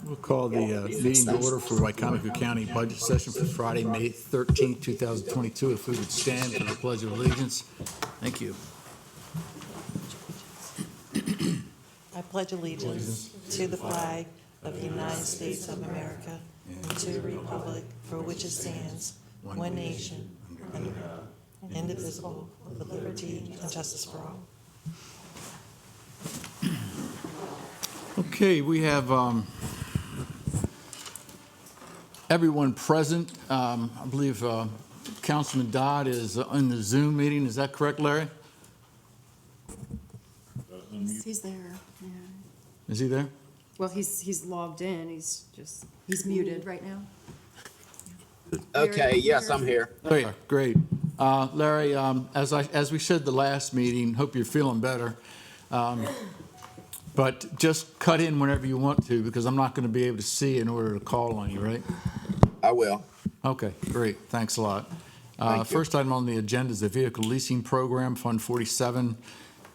We'll call the meeting to order for Wicomico County Budget Session for Friday, May 13th, 2022. If we would stand for the Pledge of Allegiance. Thank you. I pledge allegiance to the flag of the United States of America and to the republic for which it stands, one nation, under God, indivisible, with liberty and justice for all. Okay, we have everyone present. I believe Councilman Dodd is in the Zoom meeting. Is that correct, Larry? He's there. Yeah. Is he there? Well, he's logged in. He's muted right now. Okay, yes, I'm here. Great, great. Larry, as we said the last meeting, hope you're feeling better. But just cut in whenever you want to, because I'm not going to be able to see in order to call on you, right? I will. Okay, great. Thanks a lot. Thank you. First item on the agenda is the Vehicle Leasing Program, Fund 47.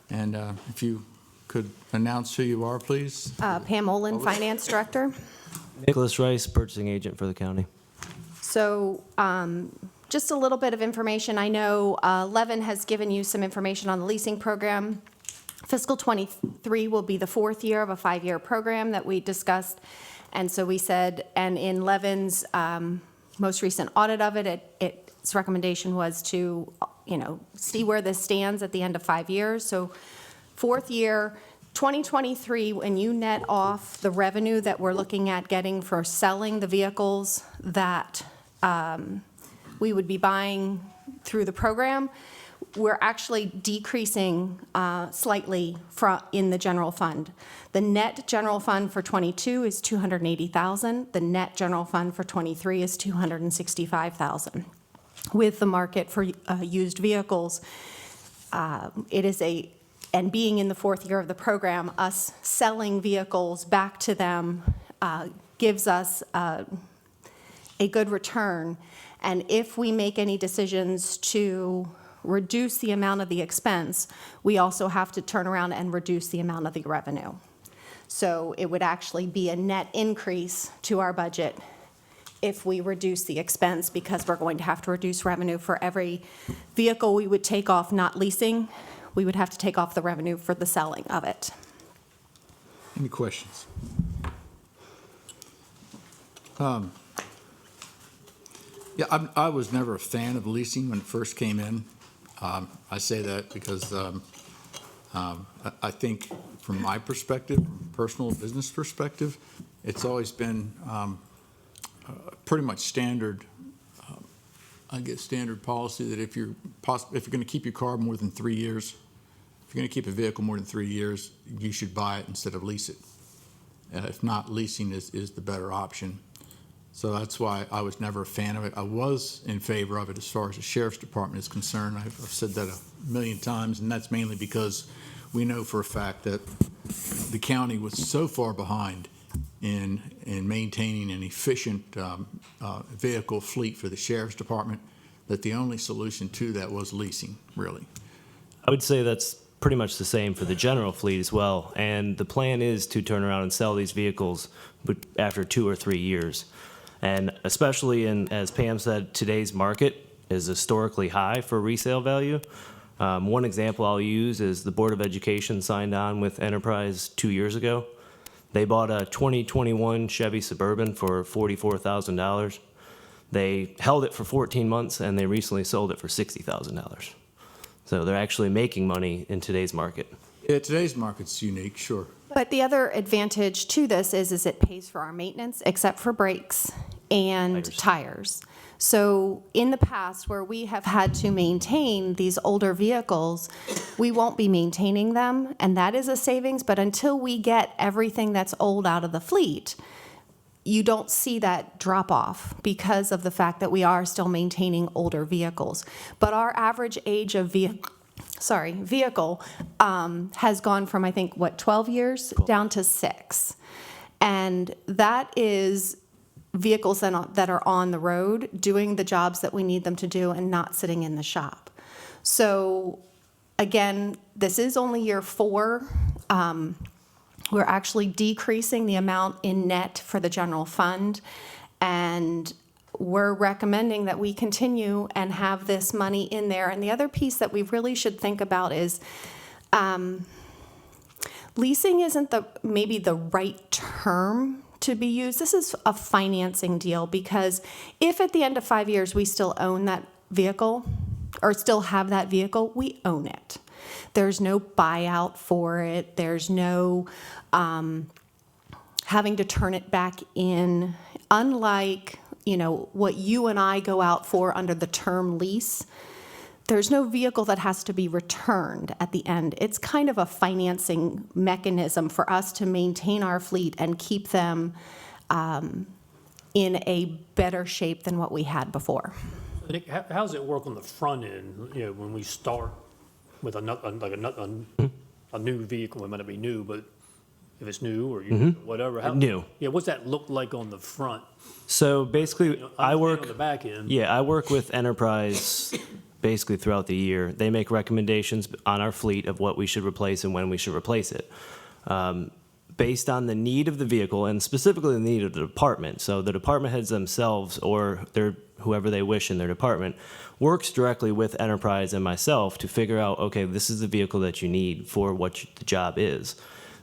And if you could announce who you are, please. Pam Olin, Finance Director. Nicholas Rice, Purchasing Agent for the county. So just a little bit of information. I know Levin has given you some information on the leasing program. Fiscal 23 will be the fourth year of a 5-year program that we discussed. And so we said, and in Levin's most recent audit of it, its recommendation was to, see where this stands at the end of 5 years. So fourth year, 2023, when you net off the revenue that we're looking at getting for selling the vehicles that we would be buying through the program, we're actually decreasing slightly in the general fund. The net general fund for 22 is $280,000. The net general fund for 23 is $265,000. With the market for used vehicles, it is and being in the fourth year of the program, us selling vehicles back to them gives us a good return. And if we make any decisions to reduce the amount of the expense, we also have to turn around and reduce the amount of the revenue. So it would actually be a net increase to our budget if we reduce the expense, because we're going to have to reduce revenue for every vehicle we would take off not leasing. We would have to take off the revenue for the selling of it. Any questions? Yeah, I was never a fan of leasing when it first came in. I say that because I think from my perspective, personal business perspective, it's always been pretty much standard, standard policy that if you're going to keep your car more than 3 years, if you're going to keep a vehicle more than 3 years, you should buy it instead of lease it. If not, leasing is the better option. So that's why I was never a fan of it. I was in favor of it as far as the Sheriff's Department is concerned. I've said that a million times, and that's mainly because we know for a fact that the county was so far behind in maintaining an efficient vehicle fleet for the Sheriff's Department that the only solution to that was leasing, really. I would say that's pretty much the same for the general fleet as well. And the plan is to turn around and sell these vehicles after 2 or 3 years. And especially as Pam said, today's market is historically high for resale value. One example I'll use is the Board of Education signed on with Enterprise 2 years ago. They bought a 2021 Chevy Suburban for $44,000. They held it for 14 months, and they recently sold it for $60,000. So they're actually making money in today's market. Yeah, today's market's unique, sure. But the other advantage to this is it pays for our maintenance, except for brakes and tires. So in the past, where we have had to maintain these older vehicles, we won't be maintaining them, and that is a savings. But until we get everything that's old out of the fleet, you don't see that drop off because of the fact that we are still maintaining older vehicles. But our average age of vehicle has gone from, I think, 12 years down to 6. And that is vehicles that are on the road doing the jobs that we need them to do and not sitting in the shop. So again, this is only year 4 We're actually decreasing the amount in net for the general fund, and we're recommending that we continue and have this money in there. And the other piece that we really should think about is leasing isn't maybe the right term to be used. This is a financing deal, because if at the end of 5 years we still own that vehicle or still have that vehicle, we own it. There's no buyout for it. There's no having to turn it back in. Unlike, what you and I go out for under the term lease, there's no vehicle that has to be returned at the end. It's kind of a financing mechanism for us to maintain our fleet and keep them in a better shape than what we had before. Nick, how does it work on the front end, when we start with a new vehicle? It might not be new, but if it's new or whatever. New. Yeah, what's that look like on the front? So basically, I work on the back end. Yeah, I work with Enterprise basically throughout the year. They make recommendations on our fleet of what we should replace and when we should replace it, based on the need of the vehicle and specifically the need of the department. So the department heads themselves, or whoever they wish in their department, works directly with Enterprise and myself to figure out, okay, this is the vehicle that you need for what the job is.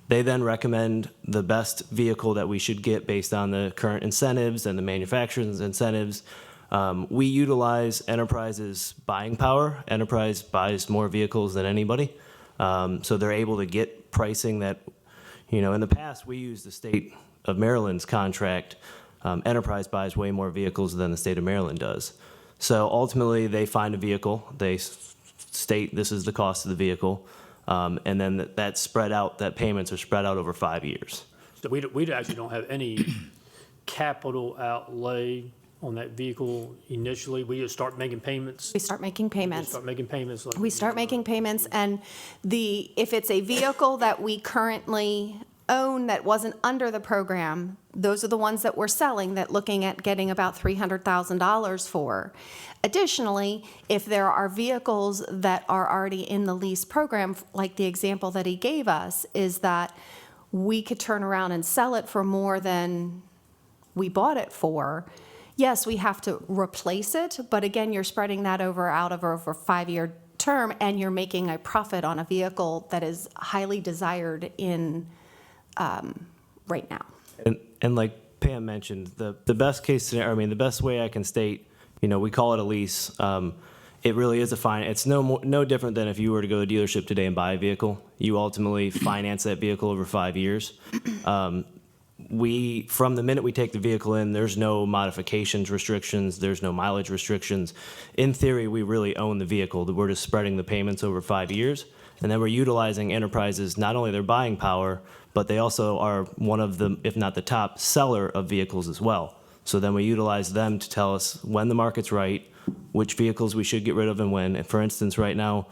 They then recommend the best vehicle that we should get based on the current incentives and the manufacturer's incentives. We utilize Enterprise's buying power. Enterprise buys more vehicles than anybody. So they're able to get pricing that, in the past, we used the state of Maryland's contract. Enterprise buys way more vehicles than the state of Maryland does. So ultimately, they find a vehicle. They state this is the cost of the vehicle. And then that's spread out, that payments are spread out over 5 years. So we actually don't have any capital outlay on that vehicle initially. We just start making payments. We start making payments. We start making payments, and if it's a vehicle that we currently own that wasn't under the program, those are the ones that we're selling, that looking at getting about $300,000 for. Additionally, if there are vehicles that are already in the lease program, like the example that he gave us, is that we could turn around and sell it for more than we bought it for. Yes, we have to replace it, but again, you're spreading that over a 5-year term, and you're making a profit on a vehicle that is highly desired in right now. And like Pam mentioned, the best case scenario, the best way I can state, we call it a lease. It really is it's no different than if you were to go to a dealership today and buy a vehicle. You ultimately finance that vehicle over 5 years. From the minute we take the vehicle in, there's no modifications restrictions, there's no mileage restrictions. In theory, we really own the vehicle. We're just spreading the payments over 5 years. And then we're utilizing Enterprise's, not only their buying power, but they also are one of the, if not the top, seller of vehicles as well. So then we utilize them to tell us when the market's right, which vehicles we should get rid of and when. And for instance, right now,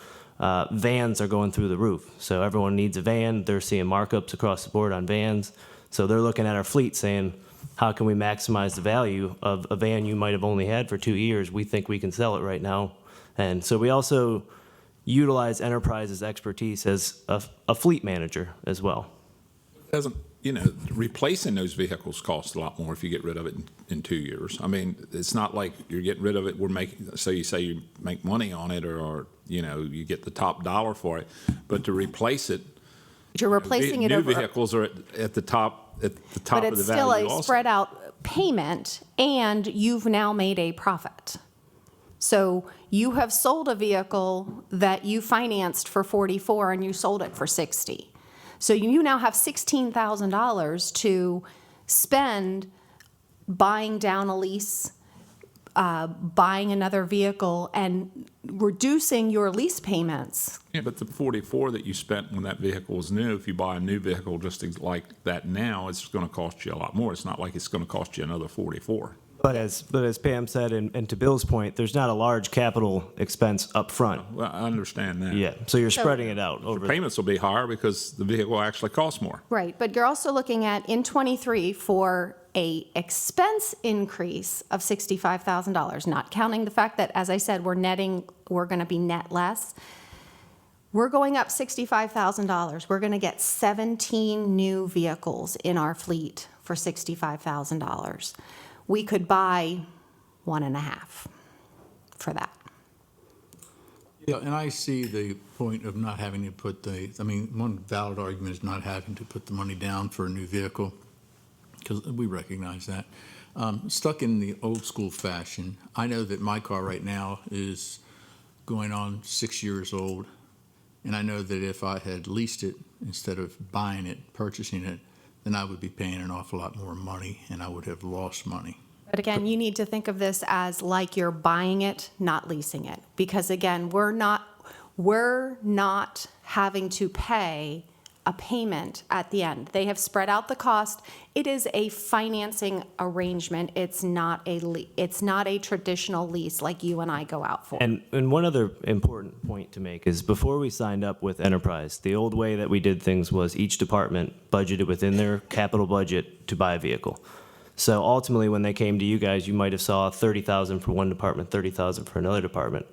vans are going through the roof. So everyone needs a van. They're seeing markups across the board on vans. So they're looking at our fleet saying, how can we maximize the value of a van you might have only had for 2 years? We think we can sell it right now. And so we also utilize Enterprise's expertise as a fleet manager as well. Doesn't, replacing those vehicles costs a lot more if you get rid of it in 2 years. It's not like you're getting rid of it, so you say you make money on it or you get the top dollar for it, but to replace it, You're replacing it over. New vehicles are at the top But of the value it's still a also. spread out payment, and you've now made a profit. So you have sold a vehicle that you financed for $44 and you sold it for $60. So you now have $16,000 to spend buying down a lease, buying another vehicle, and reducing your lease payments. Yeah, but the 44 that you spent when that vehicle was new, if you buy a new vehicle just like that now, it's going to cost you a lot more. It's not like it's going to cost you another 44. But as Pam said, and to Bill's point, there's not a large capital expense up front. Well, I understand that. Yeah, so you're spreading it out The over. payments will be higher because the vehicle actually costs more. Right, but you're also looking at, in '23, for a expense increase of $65,000, not counting the fact that, as I said, we're going to be net less. We're going up $65,000. We're going to get 17 new vehicles in our fleet for $65,000. We could buy 1.5 for that. Yeah, and I see the point of not having to put one valid argument is not having to put the money down for a new vehicle, because we recognize that. Stuck in the old school fashion, I know that my car right now is going on 6 years old, and I know that if I had leased it instead of buying it, purchasing it, then I would be paying an awful lot more money, and I would have lost money. But again, you need to think of this as like you're buying it, not leasing it. Because again, we're not having to pay a payment at the end. They have spread out the cost. It is a financing arrangement. It's not a traditional lease like you and I go out for. And one other important point to make is before we signed up with Enterprise, the old way that we did things was each department budgeted within their capital budget to buy a vehicle. So ultimately, when they came to you guys, you might have saw $30,000 for one department, $30,000 for another department.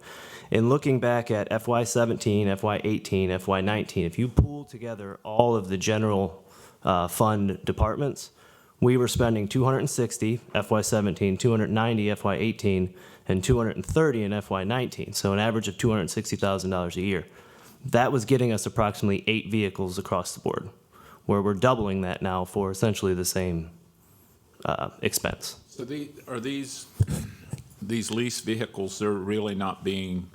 In looking back at FY17, FY18, FY19, if you pool together all of the general fund departments, we were spending $260 FY17, $290 FY18, and $230 in FY19. So an average of $260,000 a year. That was getting us approximately 8 vehicles across the board, where we're doubling that now for essentially the same expense. So are these lease vehicles, they're really not being,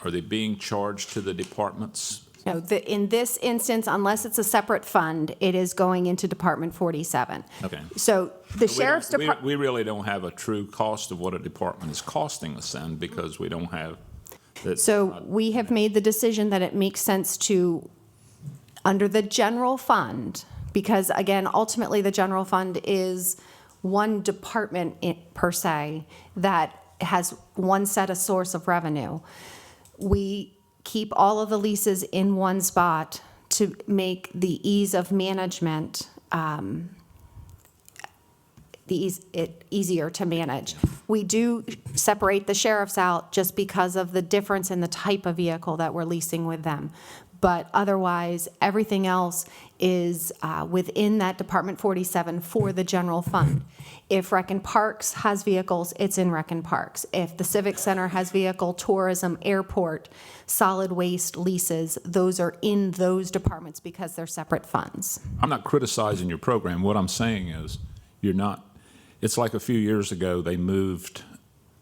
are they being charged to the departments? No, in this instance, unless it's a separate fund, it is going into Department 47. Okay. So the sheriff's department. We really don't have a true cost of what a department is costing us then, because we don't have. So we have made the decision that it makes sense to, under the general fund, because again, ultimately the general fund is one department per se that has one set of source of revenue. We keep all of the leases in one spot to make the ease of management easier to manage. We do separate the sheriffs out just because of the difference in the type of vehicle that we're leasing with them. But otherwise, everything else is within that Department 47 for the general fund. If Rec and Parks has vehicles, it's in Rec and Parks. If the Civic Center has vehicle, tourism, airport, solid waste leases, those are in those departments because they're separate funds. I'm not criticizing your program. What I'm saying is it's like a few years ago, they moved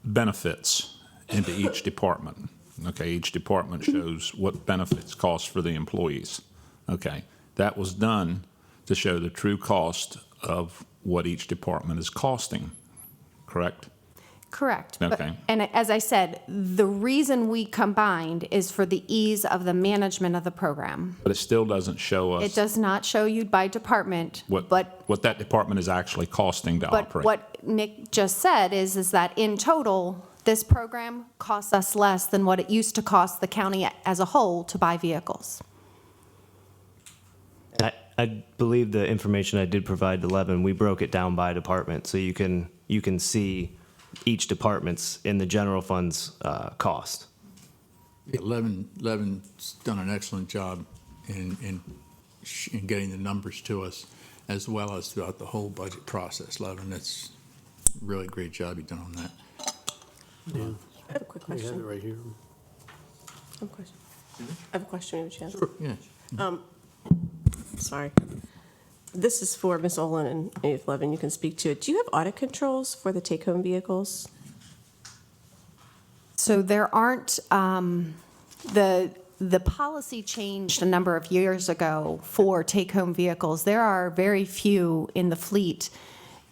benefits into each department. Okay, each department shows what benefits cost for the employees. Okay, that was done to show the true cost of what each department is costing, correct? Correct. Okay. And as I said, the reason we combined is for the ease of the management of the program. But it still doesn't show us It does not show you by department, what but that department is actually costing to operate. what Nick just said is that in total, this program costs us less than what it used to cost the county as a whole to buy vehicles. I believe the information I did provide to Levin, we broke it down by department, so you can see each department's in the general fund's cost. Yeah, Levin's done an excellent job in getting the numbers to us, as well as throughout the whole budget process. Levin, that's really a great job you've done on that. Yeah, I have a quick we have it question. right here. I have a question, maybe, Chance. Sure, yeah. Sorry. This is for Ms. Olin, and if Levin, you can speak to it. Do you have audit controls for the take-home vehicles? So there aren't, the policy changed a number of years ago for take-home vehicles. There are very few in the fleet,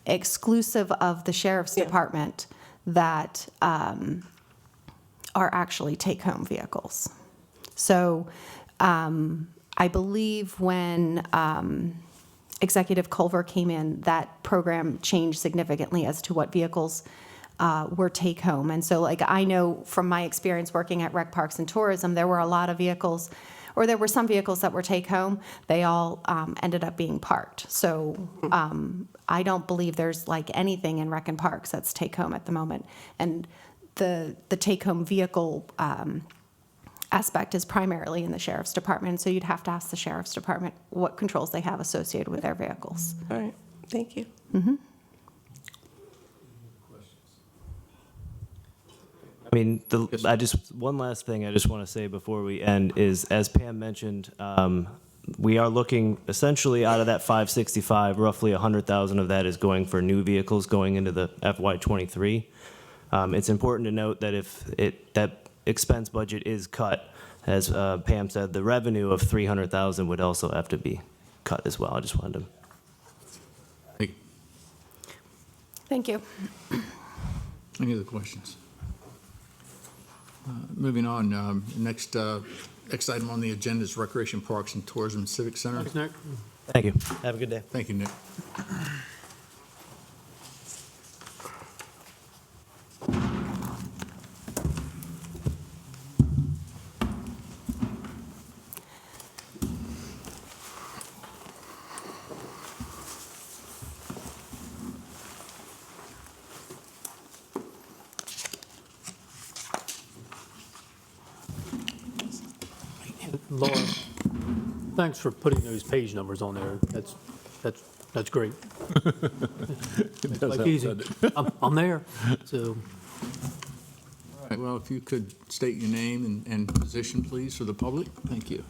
exclusive of the sheriff's department, that are actually take-home vehicles. So I believe when Executive Culver came in, that program changed significantly as to what vehicles were take-home. And so, like, I know from my experience working at Rec Parks and Tourism, there were a lot of vehicles, or there were some vehicles that were take-home. They all ended up being parked. So I don't believe there's, like, anything in Rec and Parks that's take-home at the moment. And the take-home vehicle aspect is primarily in the sheriff's department, so you'd have to ask the sheriff's department what controls they have associated with their vehicles. All right, thank you. I mean, one last thing I just want to say before we end is, as Pam mentioned, we are looking essentially out of that 565, roughly 100,000 of that is going for new vehicles going into the FY23. It's important to note that if that expense budget is cut, as Pam said, the revenue of 300,000 would also have to be cut as well. I just wanted to. Thank you. Any other questions? Moving on, next item on the agenda is Recreation Parks and Tourism Civic Center. Thanks, Nick. Thank you. Have a good day. Thank you, Nick. Laura, thanks for putting those page numbers on there. That's great. Makes life easy. I'm there, so. All right, well, if you could state your name and position, please, for the public. Thank you.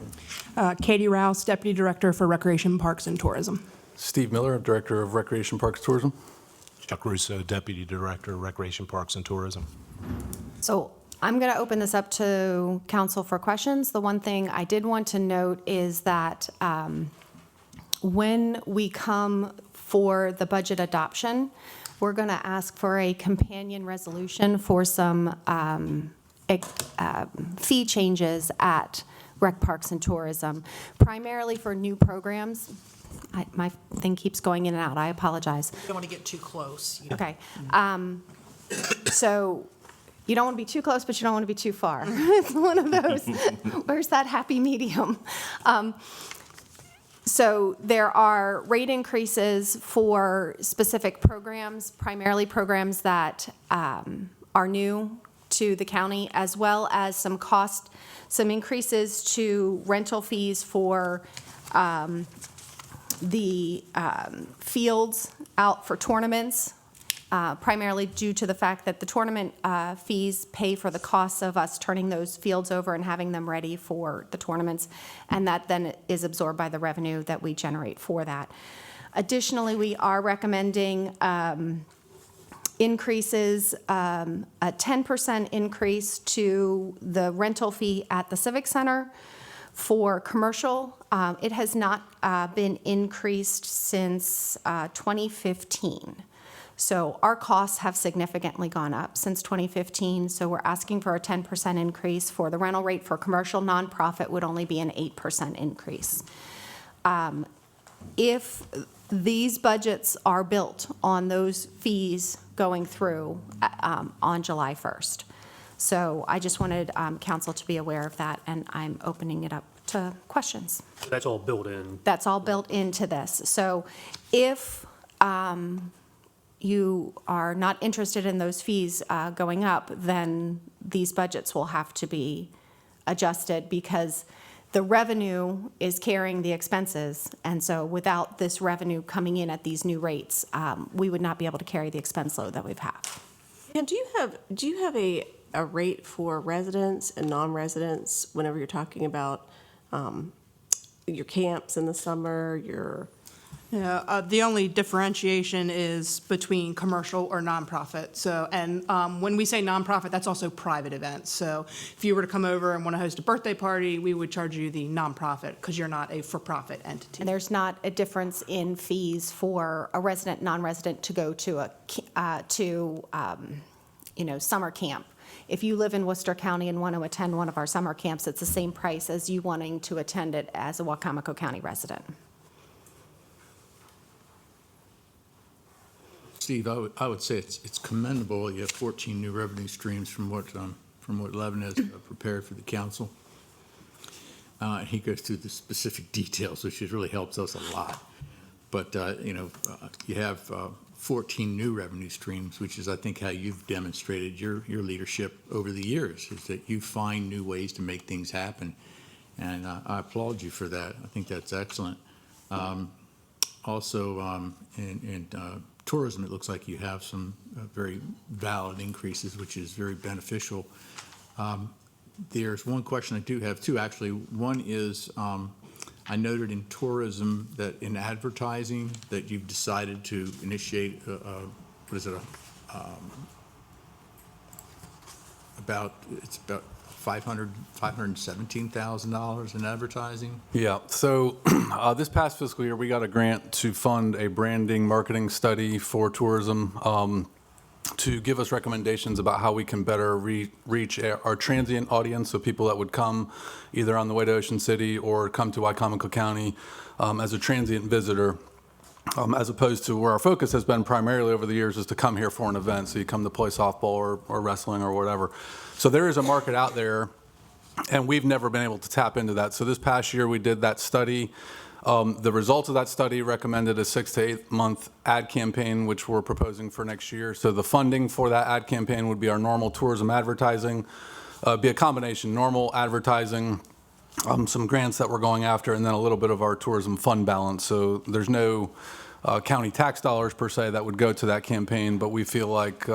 Katie Rouse, Deputy Director for Recreation Parks and Tourism. Steve Miller, Director of Recreation Parks Tourism. Chuck Russo, Deputy Director of Recreation Parks and Tourism. So I'm going to open this up to council for questions. The one thing I did want to note is that when we come for the budget adoption, we're going to ask for a companion resolution for some fee changes at Rec Parks and Tourism, primarily for new programs. My thing keeps going in and out. I apologize. You don't want to get too close. Okay. So you don't want to be too close, but you don't want to be too far. It's one of those. Where's that happy medium? So there are rate increases for specific programs, primarily programs that are new to the county, as well as some increases to rental fees for the fields out for tournaments, primarily due to the fact that the tournament fees pay for the costs of us turning those fields over and having them ready for the tournaments, and that then is absorbed by the revenue that we generate for that. Additionally, we are recommending increases, a 10% increase to the rental fee at the Civic Center for commercial. It has not been increased since 2015. So our costs have significantly gone up since 2015, so we're asking for a 10% increase. For the rental rate for commercial nonprofit would only be an 8% increase. If these budgets are built on those fees going through on July 1st. So I just wanted council to be aware of that, and I'm opening it up to questions. That's all built in. That's all built into this. So if you are not interested in those fees going up, then these budgets will have to be adjusted, because the revenue is carrying the expenses. And so without this revenue coming in at these new rates, we would not be able to carry the expense load that we've had. And do you have a rate for residents and non-residents whenever you're talking about your camps in the summer, your... Yeah, the only differentiation is between commercial or nonprofit. So, and when we say nonprofit, that's also private events. So if you were to come over and want to host a birthday party, we would charge you the nonprofit, because you're not a for-profit entity. And there's not a difference in fees for a resident, non-resident to go to summer camp. If you live in Worcester County and want to attend one of our summer camps, it's the same price as you wanting to attend it as a Wicomico County resident. Steve, I would say it's commendable. You have 14 new revenue streams from what Levin has prepared for the council. And he goes through the specific details, which really helps us a lot. But, you have 14 new revenue streams, which is, I think, how you've demonstrated your leadership over the years, is that you find new ways to make things happen. And I applaud you for that. I think that's excellent. Also, in tourism, it looks like you have some very valid increases, which is very beneficial. There's one question I do have, two, actually. One is, I noted in tourism that in advertising that you've decided to initiate, what is it, about $517,000 in advertising? Yeah, so this past fiscal year, we got a grant to fund a branding marketing study for tourism to give us recommendations about how we can better reach our transient audience, so people that would come either on the way to Ocean City or come to Wicomico County as a transient visitor, as opposed to where our focus has been primarily over the years is to come here for an event. So you come to play softball or wrestling or whatever. So there is a market out there, and we've never been able to tap into that. So this past year, we did that study. The results of that study recommended a 6 to 8 month ad campaign, which we're proposing for next year. So the funding for that ad campaign would be our normal tourism advertising, be a combination, normal advertising, some grants that we're going after, and then a little bit of our tourism fund balance. So there's no county tax dollars per se that would go to that campaign, but we feel like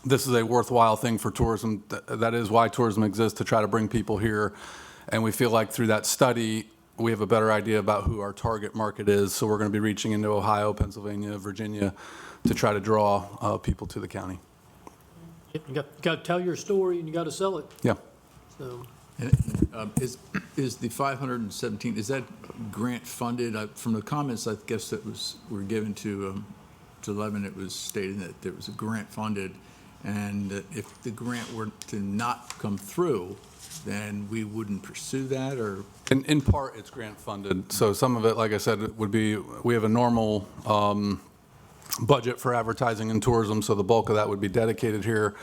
this is a worthwhile thing for tourism. That is why tourism exists, to try to bring people here. And we feel like through that study, we have a better idea about who our target market is. So we're going to be reaching into Ohio, Pennsylvania, Virginia to try to draw people to the county. You got to tell your story and you got to sell it. Yeah. So And is the 517, is that grant funded? From the comments, I guess that were given to Levin, it was stated that there was a grant funded, and that if the grant were to not come through, then we wouldn't pursue that, or? In part, it's grant funded. So some of it, like I said, would be, we have a normal budget for advertising and tourism, so the bulk of that would be dedicated here.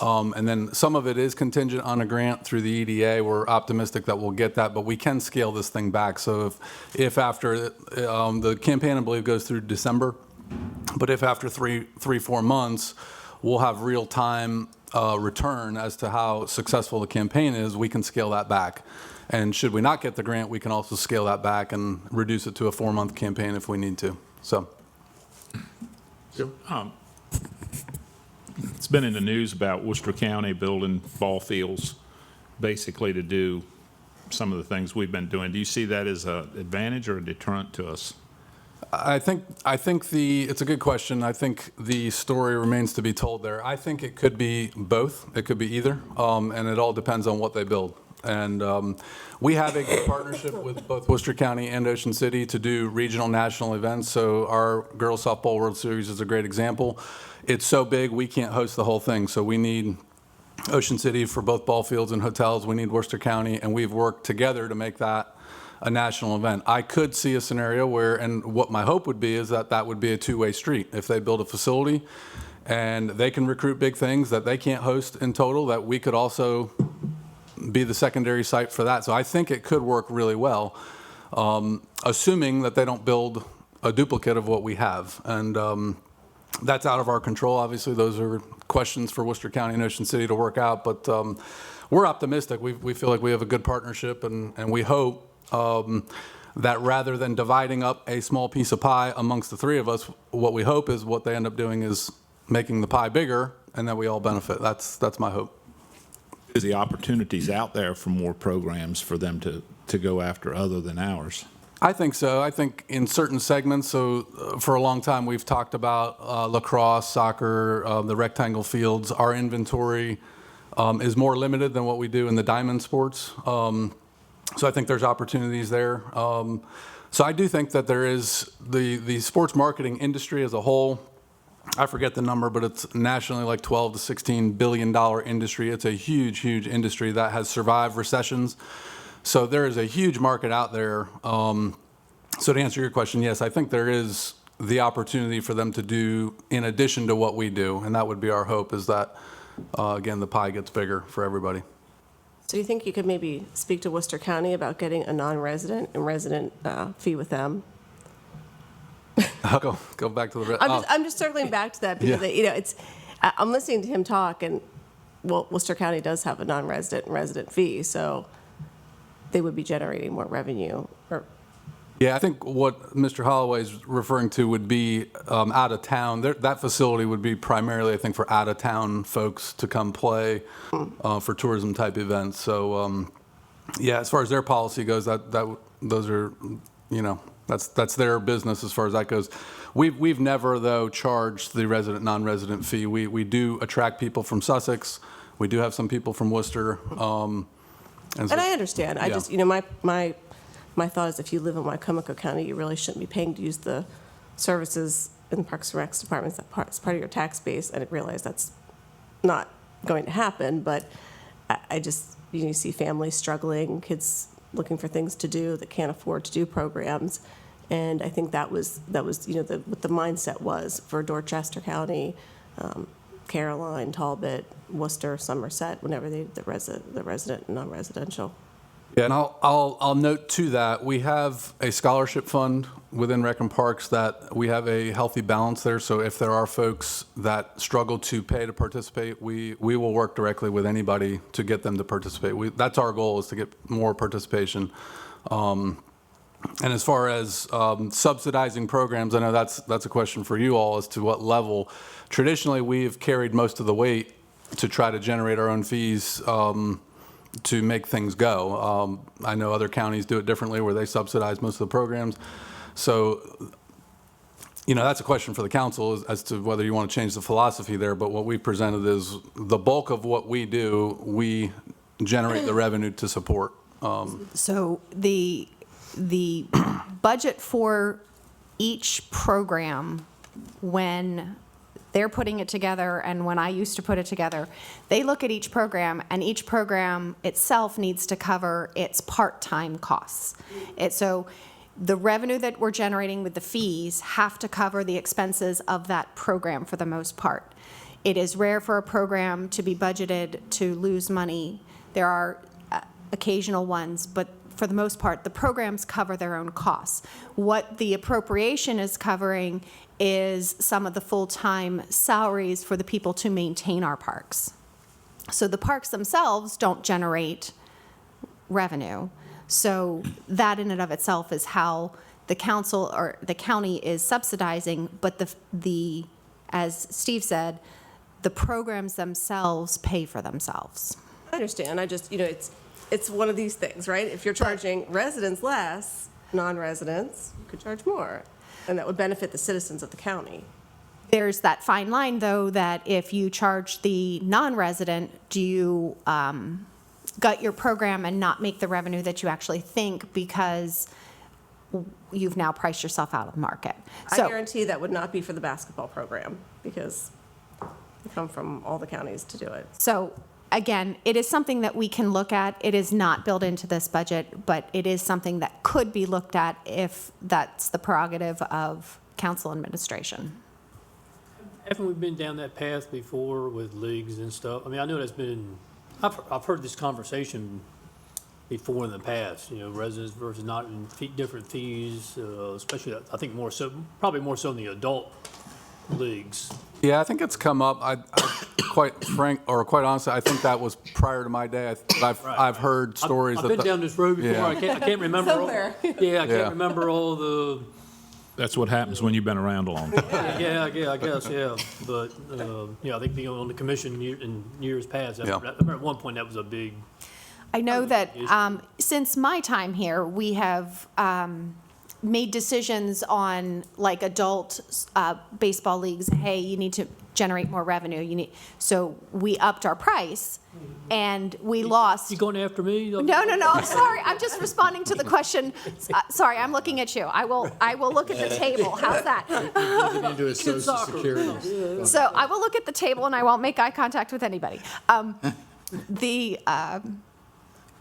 And then some of it is contingent on a grant through the EDA. We're optimistic that we'll get that, but we can scale this thing back. So if after the campaign, I believe, goes through December, but if after 4 months, we'll have real-time return as to how successful the campaign is, we can scale that back. And should we not get the grant, we can also scale that back and reduce it to a 4-month campaign if we need to. So. It's been in the news about Worcester County building ball fields, basically to do some of the things we've been doing. Do you see that as an advantage or a deterrent to us? I think it's a good question. I think the story remains to be told there. I think it could be both. It could be either, and it all depends on what they build. And we have a good partnership with both Worcester County and Ocean City to do regional national events. So our Girls Softball World Series is a great example. It's so big, we can't host the whole thing. So we need Ocean City for both ball fields and hotels. We need Worcester County, and we've worked together to make that a national event. I could see a scenario where, and what my hope would be, is that that would be a two-way street. If they build a facility and they can recruit big things that they can't host in total, that we could also be the secondary site for that. So I think it could work really well, assuming that they don't build a duplicate of what we have. And that's out of our control. Obviously, those are questions for Worcester County and Ocean City to work out. But we're optimistic. We feel like we have a good partnership, and we hope that rather than dividing up a small piece of pie amongst the three of us, what we hope is what they end up doing is making the pie bigger, and that we all benefit. That's my hope. Is the opportunities out there for more programs for them to go after other than ours? I think so. I think in certain segments, so for a long time we've talked about lacrosse, soccer, the rectangle fields. Our inventory is more limited than what we do in the diamond sports. So I think there's opportunities there. So I do think that there is the sports marketing industry as a whole. I forget the number, but it's nationally like $12 to $16 billion industry. It's a huge, huge industry that has survived recessions. So there is a huge market out there. So to answer your question, yes, I think there is the opportunity for them to do in addition to what we do. And that would be our hope, is that, again, the pie gets bigger for everybody. So you think you could maybe speak to Worcester County about getting a non-resident and resident fee with them? I'll go back to the. I'm just circling back to that because, Yeah. you know, I'm listening to him talk, and, well, Worcester County does have a non-resident and resident fee, so they would be generating more revenue. Yeah, I think what Mr. Holloway is referring to would be out of town. That facility would be primarily, I think, for out of town folks to come play for tourism type events. So, yeah, as far as their policy goes, those are, you know, that's their business as far as that goes. We've never though charged the resident non-resident fee. We do attract people from Sussex. We do have some people from Worcester. And I understand. I Yeah. just, you know, my thought is if you live in Wicomico County, you really shouldn't be paying to use the services in the Parks and Recs departments. That's part of your tax base. I didn't realize that's not going to happen, but I just, you know, you see families struggling, kids looking for things to do that can't afford to do programs. And I think that was you know, what the mindset was for Dorchester County, Caroline, Talbot, Worcester, Somerset, whenever the resident and non-residential. Yeah, and I'll note to that, we have a scholarship fund within Rec and Parks that we have a healthy balance there. So if there are folks that struggle to pay to participate, we will work directly with anybody to get them to participate. That's our goal, is to get more participation. And as far as subsidizing programs, I know that's a question for you all as to what level. Traditionally, we've carried most of the weight to try to generate our own fees to make things go. I know other counties do it differently where they subsidize most of the programs. So, you know, that's a question for the council as to whether you want to change the philosophy there. But what we presented is the bulk of what we do, we generate the revenue to support. So the budget for each program, when they're putting it together and when I used to put it together, they look at each program, and each program itself needs to cover its part-time costs. So the revenue that we're generating with the fees have to cover the expenses of that program for the most part. It is rare for a program to be budgeted to lose money. There are occasional ones, but for the most part, the programs cover their own costs. What the appropriation is covering is some of the full-time salaries for the people to maintain our parks. So the parks themselves don't generate revenue. So that in and of itself is how the council or the county is subsidizing, but the as Steve said, the programs themselves pay for themselves. I understand. I just, you know, it's one of these things, right? If you're charging residents less, non-residents, you could charge more. And that would benefit the citizens of the county. There's that fine line, though, that if you charge the non-resident, do you gut your program and not make the revenue that you actually think because you've now priced yourself out of the market? I guarantee that would not be for the basketball program because they come from all the counties to do it. So again, it is something that we can look at. It is not built into this budget, but it is something that could be looked at if that's the prerogative of council administration. Haven't we been down that path before with leagues and stuff? I mean, I know that's been, I've heard this conversation before in the past, you know, residents versus not, and different fees, especially, I think probably more so in the adult leagues. Yeah, I think it's come up. I quite honestly, I think that was prior to my day. I've heard stories. I've been down this road before. Yeah. I can't remember. Somewhere. I can't remember all the. That's what happens when you've been around a long time. Yeah, I guess, yeah. But I think being on the commission in years past, I Yeah. remember at one point that was a big. I know that since my time here, we have made decisions on like adult baseball leagues. Hey, you need to generate more revenue. So we upped our price, and we lost. You going after me? No. I'm sorry. I'm just responding to the question. Sorry, I'm looking at you. I will look at the table. How's that? Into his Social Security. So I will look at the table, and I won't make eye contact with anybody.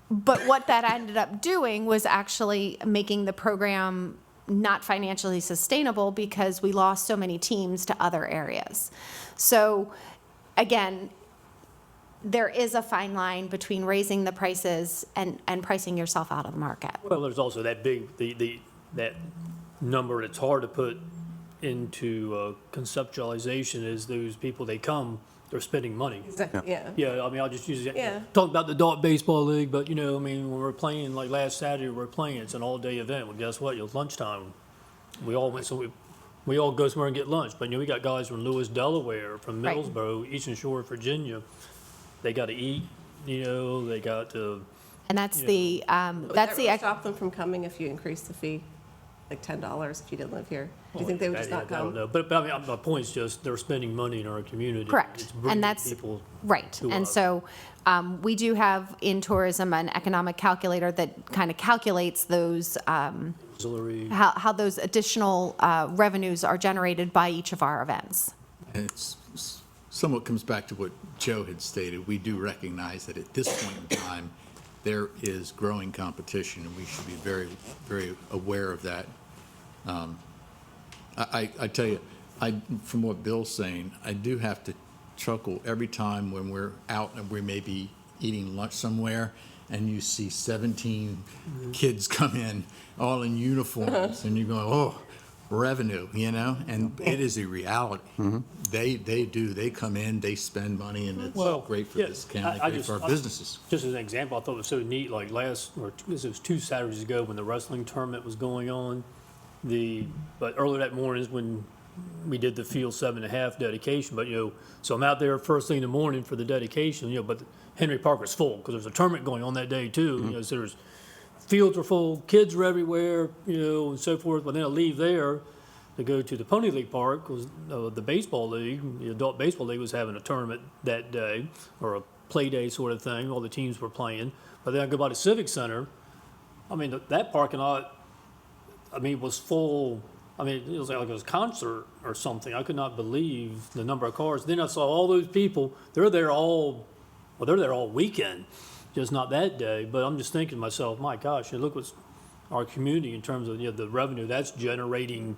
But what that ended up doing was actually making the program not financially sustainable because we lost so many teams to other areas. So again, there is a fine line between raising the prices and pricing yourself out of the market. Well, there's also that big, that number that's hard to put into conceptualization is those people, they come, they're spending money. Exactly, yeah. Yeah, I mean, I'll just use it. Yeah. Talk about the adult baseball league, but you know, I mean, when we're playing, like last Saturday, we're playing, it's an all-day event. Well, guess what? It's lunchtime. We all went, so we all go somewhere and get lunch. But you know, we got guys from Lewis, Delaware, from Right. Middlesboro, Eastern Shore, Virginia. They got to eat, you know, they got to. And that's Yeah. the, Would that's that the, really stop them from coming if you increase the fee, like $10 if you didn't live here? Do you think they would just not I don't come? know, but I mean, my point is just they're spending money in our community. correct. It's bringing And that's, people right. to And us. so we do have in tourism an economic calculator that kind of calculates those, Auxiliary. how those additional revenues are generated by each of our events. And somewhat comes back to what Joe had stated. We do recognize that at this point in time, there is growing competition, and we should be very, very aware of that. I tell you, from what Bill's saying, I do have to chuckle every time when we're out and we may be eating lunch somewhere, and you see 17 kids come in, all in uniforms, and you're going, oh, revenue, you know? And it is a reality. They come in, they spend money, and it's Well, great for yeah, this county, I great just- for our businesses. Just as an example, I thought it was so neat, like this was 2 Saturdays ago when the wrestling tournament was going on. But earlier that morning is when we did the field 7.5 dedication, but you know, so I'm out there first thing in the morning for the dedication, you know, but Henry Parker's full because there's a tournament going on that day too, you know, so there's, fields were full, kids were everywhere, you know, and so forth, but then I leave there to go to the Pony League Park, because the baseball league, the adult baseball league was having a tournament that day, or a play day sort of thing, all the teams were playing, but then I go by the Civic Center, I mean, that parking lot, I mean, was full. I mean, it was like it was a concert or something. I could not believe the number of cars. Then I saw all those people. They're there all weekend, just not that day. But I'm just thinking to myself, my gosh, you know, look what's our community in terms of, you know, the revenue that's generating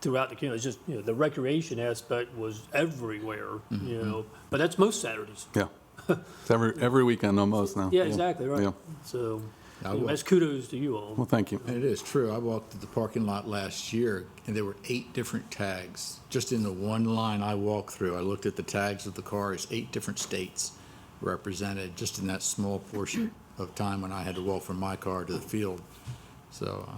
throughout the community. It's just, you know, the recreation aspect was everywhere, you know. But that's most Saturdays. Yeah. It's every weekend almost now. Yeah, exactly, right. Yeah. So I you know, will. that's kudos to you all. Well, thank you. And it is true. I walked through the parking lot last year, and there were 8 different tags. Just in the one line I walked through, I looked at the tags of the cars, 8 different states represented just in that small portion of time when I had to walk from my car to the field. So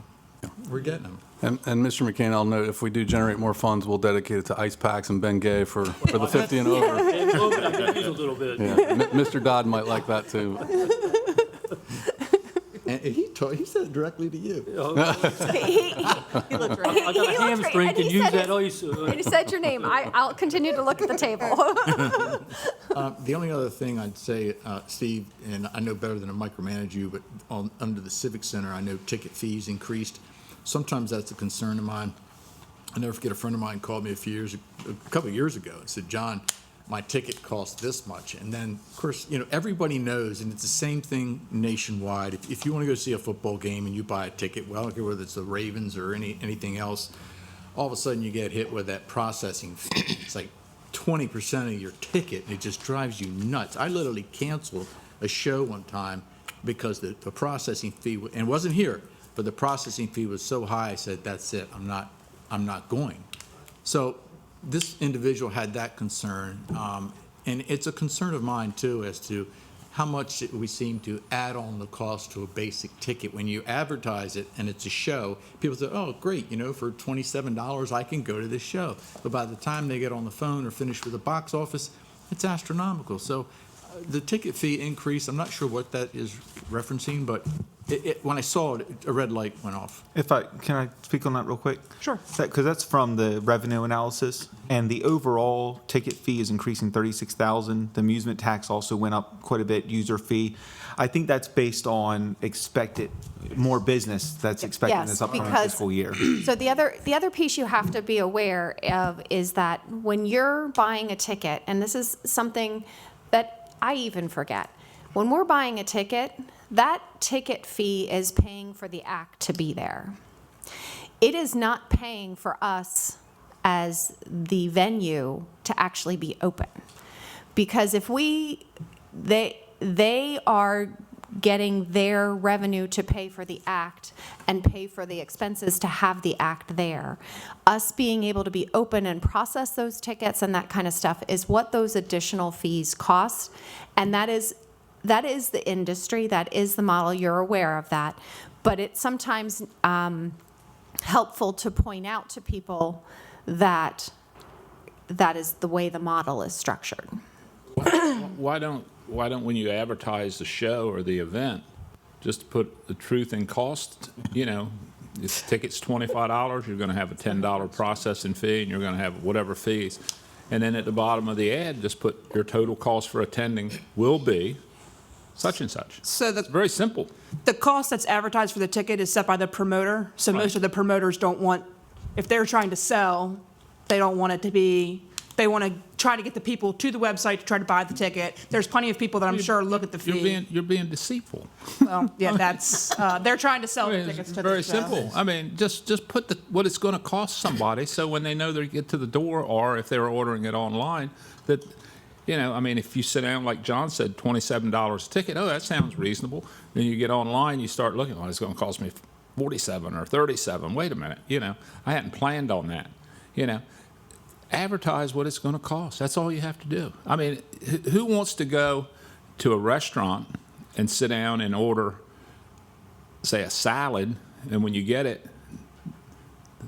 we're getting them. And Mr. McCain, I'll note, if we do generate more funds, we'll dedicate it to ice packs and Bengay for the 50 and over. And open up that a little bit. Yeah. Mr. Dodd might like that too. And he said it directly to you. He looked right. I got a hamstring, can use that ice. And he said your name. I'll continue to look at the table. The only other thing I'd say, Steve, and I know better than to micromanage you, but under the Civic Center, I know ticket fees increased. Sometimes that's a concern of mine. I never forget, a friend of mine called me a couple of years ago and said, John, my ticket costs this much. And then, of course, you know, everybody knows, and it's the same thing nationwide. If you want to go see a football game and you buy a ticket, well, I don't care whether it's the Ravens or anything else, all of a sudden you get hit with that processing fee. It's like 20% of your ticket, and it just drives you nuts. I literally canceled a show one time because the processing fee, and it wasn't here, but the processing fee was so high, I said, that's it, I'm not going. So this individual had that concern, and it's a concern of mine too, as to how much we seem to add on the cost to a basic ticket. When you advertise it and it's a show, people say, oh, great, you know, for $27 I can go to this show. But by the time they get on the phone or finish with the box office, it's astronomical. So the ticket fee increase, I'm not sure what that is referencing, but when I saw it, a red light went off. Can I speak on that real quick? Sure. Because that's from the revenue analysis, and the overall ticket fee is increasing 36,000. The amusement tax also went up quite a bit. User fee, I think that's based on expected more business that's expected in Yes, this upcoming because- fiscal year. So the other piece you have to be aware of is that when you're buying a ticket, and this is something that I even forget, when we're buying a ticket, that ticket fee is paying for the act to be there. It is not paying for us as the venue to actually be open. Because if they are getting their revenue to pay for the act and pay for the expenses to have the act there. Us being able to be open and process those tickets and that kind of stuff is what those additional fees cost. And that is the industry, that is the model, you're aware of that. But it's sometimes helpful to point out to people that that is the way the model is structured. Why don't when you advertise the show or the event, just put the truth in cost? You know, this ticket's $25, you're going to have a $10 processing fee, and you're going to have whatever fees. And then at the bottom of the ad, just put your total cost for attending will be such and such. So It's very simple. the cost that's advertised for the ticket is set by the promoter. So most of the promoters don't want, if they're trying to sell, they don't want it to be, they want to try to get the people to the website to try to buy the ticket. There's plenty of people that I'm sure look at the fee. You're being deceitful. Well, yeah, that's, they're trying to sell the It's tickets to very themselves. simple. I mean, just put what it's going to cost somebody, so when they know they get to the door, or if they're ordering it online, that, you know, I mean, if you sit down, like John said, $27 a ticket, oh, that sounds reasonable. Then you get online, you start looking, oh, it's going to cost me $47 or $37. Wait a minute, you know, I hadn't planned on that. You know, advertise what it's going to cost. That's all you have to do. I mean, who wants to go to a restaurant and sit down and order, say, a salad, and when you get it,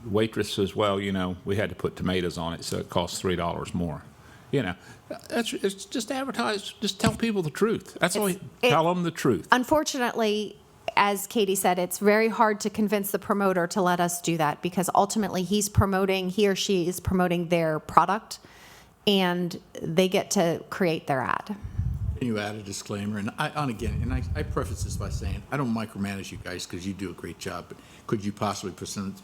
the waitress says, well, you know, we had to put tomatoes on it, so it costs $3 more. You know, it's just advertise. Just tell people the truth. That's all. Tell them the truth. Unfortunately, as Katie said, it's very hard to convince the promoter to let us do that, because ultimately he or she is promoting their product, and they get to create their ad. Can you add a disclaimer? And I preface this by saying, I don't micromanage you guys because you do a great job, but could you possibly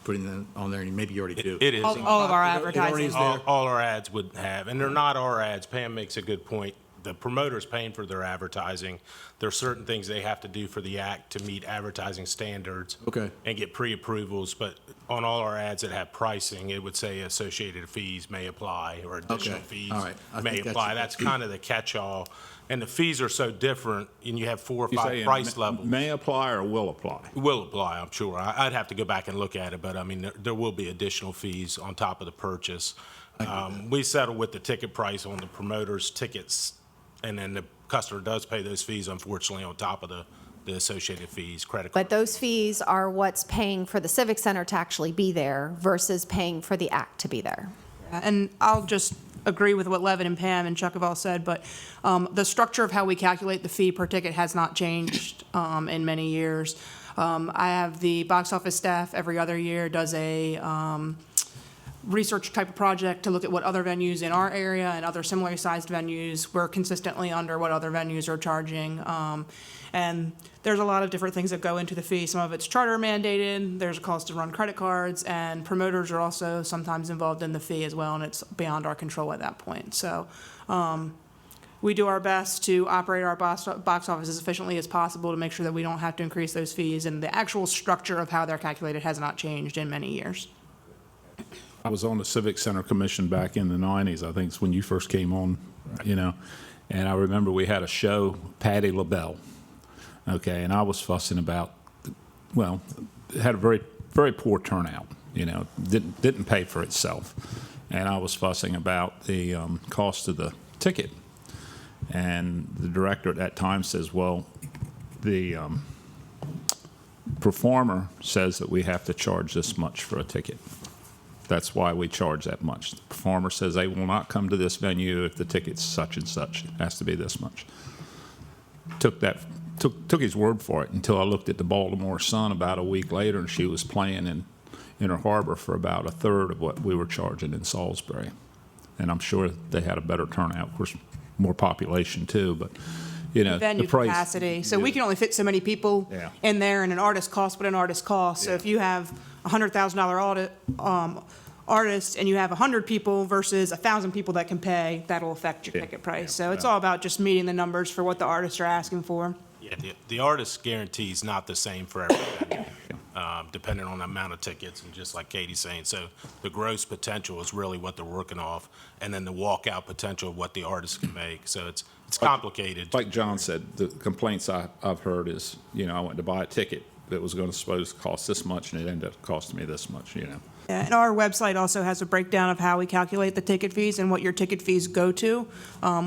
putting that on there, and maybe you already do? It is. All of our It already advertising. is there. All our ads would have, and they're not our ads. Pam makes a good point. The promoter's paying for their advertising. There are certain things they have to do for the act to meet advertising standards. Okay. And get pre-approvals, but on all our ads that have pricing, it would say associated fees may apply, or additional Okay. fees All right. I may think that's- apply. That's kind of the catch-all. And the fees are so different, and you have 4 or You 5 say price levels. may apply or will apply. Will apply, I'm sure. I'd have to go back and look at it, but I mean, there will be additional fees on top of the purchase. We settle with the ticket price on the promoter's tickets, and then the customer does pay those fees, unfortunately, on top of the associated fees, credit card. But those fees are what's paying for the Civic Center to actually be there versus paying for the act to be there. And I'll just agree with what Levin and Pam and Chuck have all said, but the structure of how we calculate the fee per ticket has not changed in many years. I have the box office staff every other year does a research type of project to look at what other venues in our area and other similarly sized venues were consistently under what other venues are charging. And there's a lot of different things that go into the fee. Some of it's charter mandated, there's a cost to run credit cards, and promoters are also sometimes involved in the fee as well, and it's beyond our control at that point. So we do our best to operate our box office as efficiently as possible to make sure that we don't have to increase those fees, and the actual structure of how they're calculated has not changed in many years. I was on the Civic Center Commission back in the 90s. I think it's when you first came on, you know. And I remember we had a show, Patti LaBelle. Okay, and I was fussing about, well, it had a very, very poor turnout, you know, didn't pay for itself. And I was fussing about the cost of the ticket. And the director at that time says, well, the performer says that we have to charge this much for a ticket. That's why we charge that much. The performer says they will not come to this venue if the ticket's such and such. It has to be this much. Took his word for it until I looked at the Baltimore Sun about a week later, and she was playing in Inner Harbor for about a third of what we were charging in Salisbury. And I'm sure they had a better turnout. Of course, more population too, but you know, Venue the price. capacity. So we can only fit so many people Yeah. in there, and an artist costs what an artist costs. So if you have a $100,000 artist and you have 100 people versus 1,000 people that can pay, that'll affect your ticket price. So it's all about just meeting the numbers for what the artists are asking for. Yeah, the artist guarantee is not the same for every venue, depending on the amount of tickets, and just like Katie's saying. So the gross potential is really what they're working off, and then the walkout potential of what the artist can make. So it's it's complicated. Like John said, the complaints I've heard is, I went to buy a ticket that was going to supposed to cost this much, and it ended up costing me this much, Yeah, and our website also has a breakdown of how we calculate the ticket fees and what your ticket fees go to,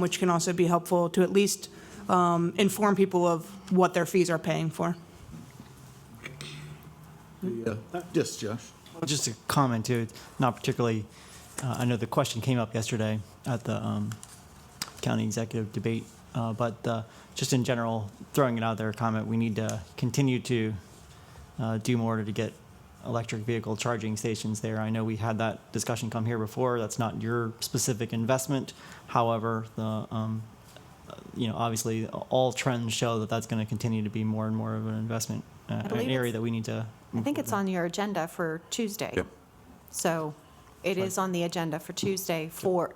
which can also be helpful to at least inform people of what their fees are paying for. Yes, Josh. Just a comment too, not particularly, I know the question came up yesterday at the county executive debate, but just in general, throwing it out there, a comment, we need to continue to do more to get electric vehicle charging stations there. I know we had that discussion come here before. That's not your specific investment. However, obviously all trends show that that's going to continue to be more and more of an investment, an believe area it's- that we need to. I think it's on your agenda for Tuesday. Yep. So it is on the agenda for Tuesday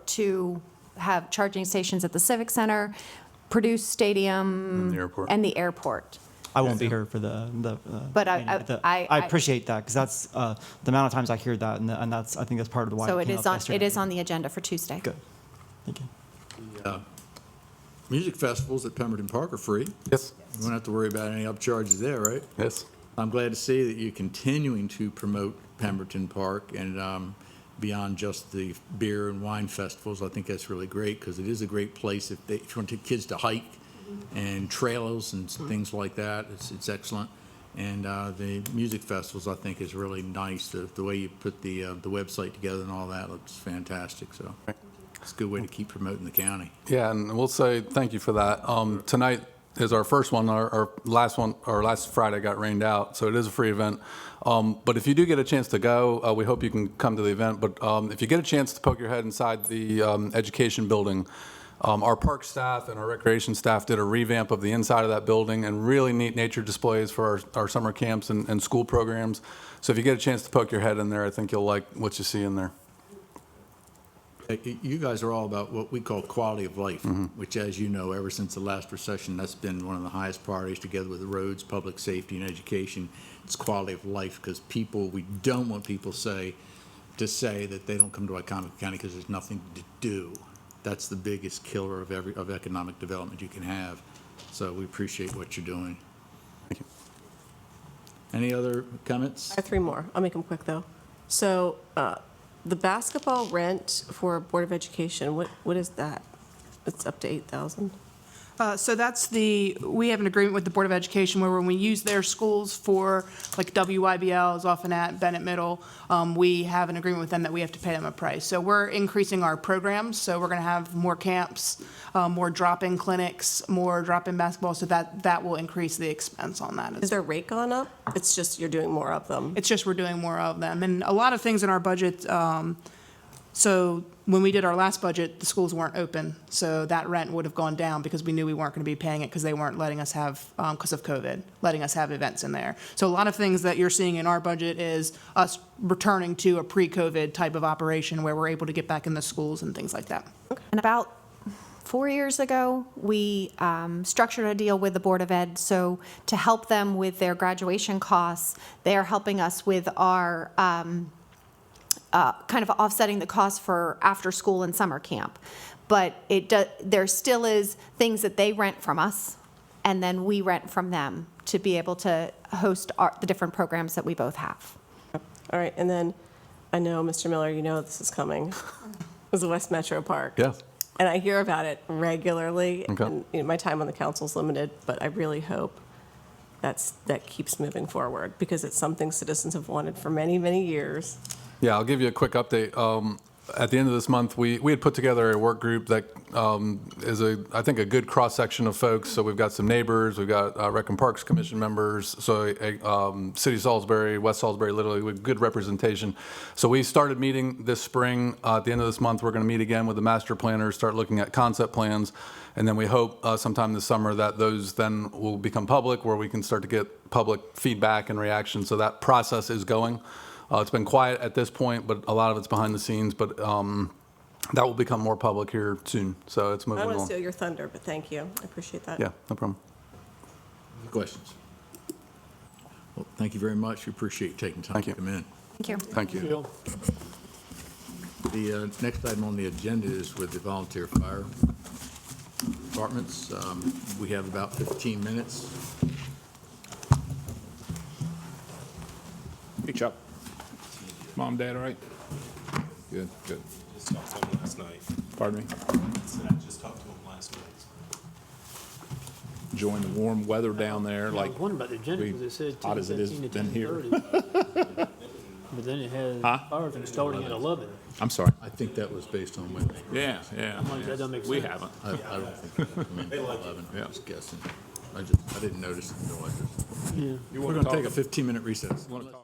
to have charging stations at the Civic Center, Purdue Stadium. And the airport. And the airport. I won't be here for the. But I appreciate that because that's the amount of times I hear that, and that's I think that's part of the why So it came up yesterday. it is on the agenda for Tuesday. Good. Thank you. Music festivals at Pemberton Park are free. Yes. You won't have to worry about any upcharges there, right? Yes. I'm glad to see that you're continuing to promote Pemberton Park and beyond just the beer and wine festivals. I think that's really great because it is a great place if you want to take kids to hike and trails and things like that. It's excellent. And the music festivals, I think, is really nice. The way you put the website together and all that looks fantastic. So it's a good way to keep promoting the county. Yeah, and we'll say thank you for that. Tonight is our first one. Our last one, our last Friday got rained out, so it is a free event. But if you do get a chance to go, we hope you can come to the event. But if you get a chance to poke your head inside the education building, our park staff and our recreation staff did a revamp of the inside of that building and really neat nature displays for our summer camps and school programs. So if you get a chance to poke your head in there, I think you'll like what you see in there. You guys are all about what we call quality of life, which, as you know, ever since the last recession, that's been one of the highest priorities together with the roads, public safety, and education. It's quality of life because we don't want people to say that they don't come to Wicomico County because there's nothing to do. That's the biggest killer of economic development you can have. So we appreciate what you're doing. Thank you. Any other comments? I have three more. I'll make them quick, though. So the basketball rent for Board of Education, what is that? It's up to $8,000. So we have an agreement with the Board of Education where when we use their schools for, like WIBL is often at Bennett Middle, we have an agreement with them that we have to pay them a price. So we're increasing our programs, so we're going to have more camps, more drop-in clinics, more drop-in basketball, so that will increase the expense on that. Is their rate gone up? It's just you're doing more of them. It's just we're doing more of them. And a lot of things in our budget, so when we did our last budget, the schools weren't open, so that rent would have gone down because we knew we weren't going to be paying it because they weren't letting us have, because of COVID, letting us have events in there. So a lot of things that you're seeing in our budget is us returning to a pre-COVID type of operation where we're able to get back in the schools and things like that. And about 4 years ago, we structured a deal with the Board of Ed. So to help them with their graduation costs, they are helping us with our kind of offsetting the cost for after school and summer camp. But there still is things that they rent from us, and then we rent from them to be able to host the different programs that we both have. All right, and then I know, Mr. Miller, you know this is coming. It's the West Metro Park. Yeah. And I hear about it regularly. Okay. And, my time on the council is limited, but I really hope that keeps moving forward because it's something citizens have wanted for many, many years. Yeah, I'll give you a quick update. At the end of this month, we had put together a work group that is, I think, a good cross-section of folks. So we've got some neighbors, we've got Rec and Parks Commission members, so City of Salisbury, West Salisbury, literally, with good representation. So we started meeting this spring. At the end of this month, we're going to meet again with the master planners, start looking at concept plans, and then we hope sometime this summer that those then will become public, where we can start to get public feedback and reaction. So that process is going. It's been quiet at this point, but a lot of it's behind the scenes. But that will become more public here soon. So it's moving I don't along. want to steal your thunder, but thank you. I appreciate that. Yeah, no problem. Any questions? Well, thank you very much. We appreciate you taking time Thank to you. come in. Thank you. Thank you. Bill? The next item on the agenda is with the volunteer fire. departments. We have about 15 minutes. Hey, Chuck. Mom, Dad, all right? Good, good. Just talked to him last night. Pardon me? I just talked to him last night. Enjoying the warm weather down there, I like, was wondering about the agenda, because it said hot as it is 10:15 to than here. 10:30. But then it has Huh? fire starting at 11. I'm sorry. I think that was based on when they. Yeah, yeah. I'm like, that doesn't make We sense. haven't. I don't think they come in till 11. Yeah. I was guessing. I didn't notice it until I just. Yeah. You We're wanna going to take talk- a 15-minute recess. wanna talk-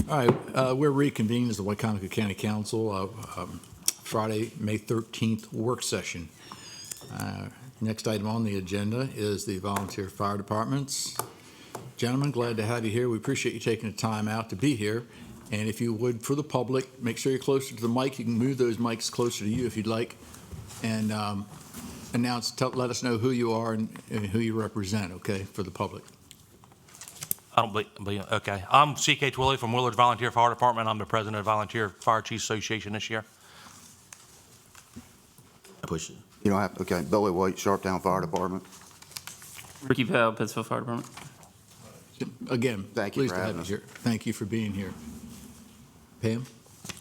All right, we're reconvened as the Wicomico County Council, Friday, May 13th work session. Next item on the agenda is the volunteer fire departments. Gentlemen, glad to have you here. We appreciate you taking the time out to be here. And if you would, for the public, make sure you're closer to the mic. You can move those mics closer to you if you'd like. And let us know who you are and who you represent, okay, for the public. I don't believe, okay. I'm C.K. Twilley from Willard Volunteer Fire Department. I'm the president of Volunteer Fire Chiefs Association this year. Push it. You don't have, okay, Billy White, Sharptown Fire Department. Ricky Powell, Pittsfield Fire Department. Again, Thank you pleased for to have having you us. here. Thank you for being here. Pam?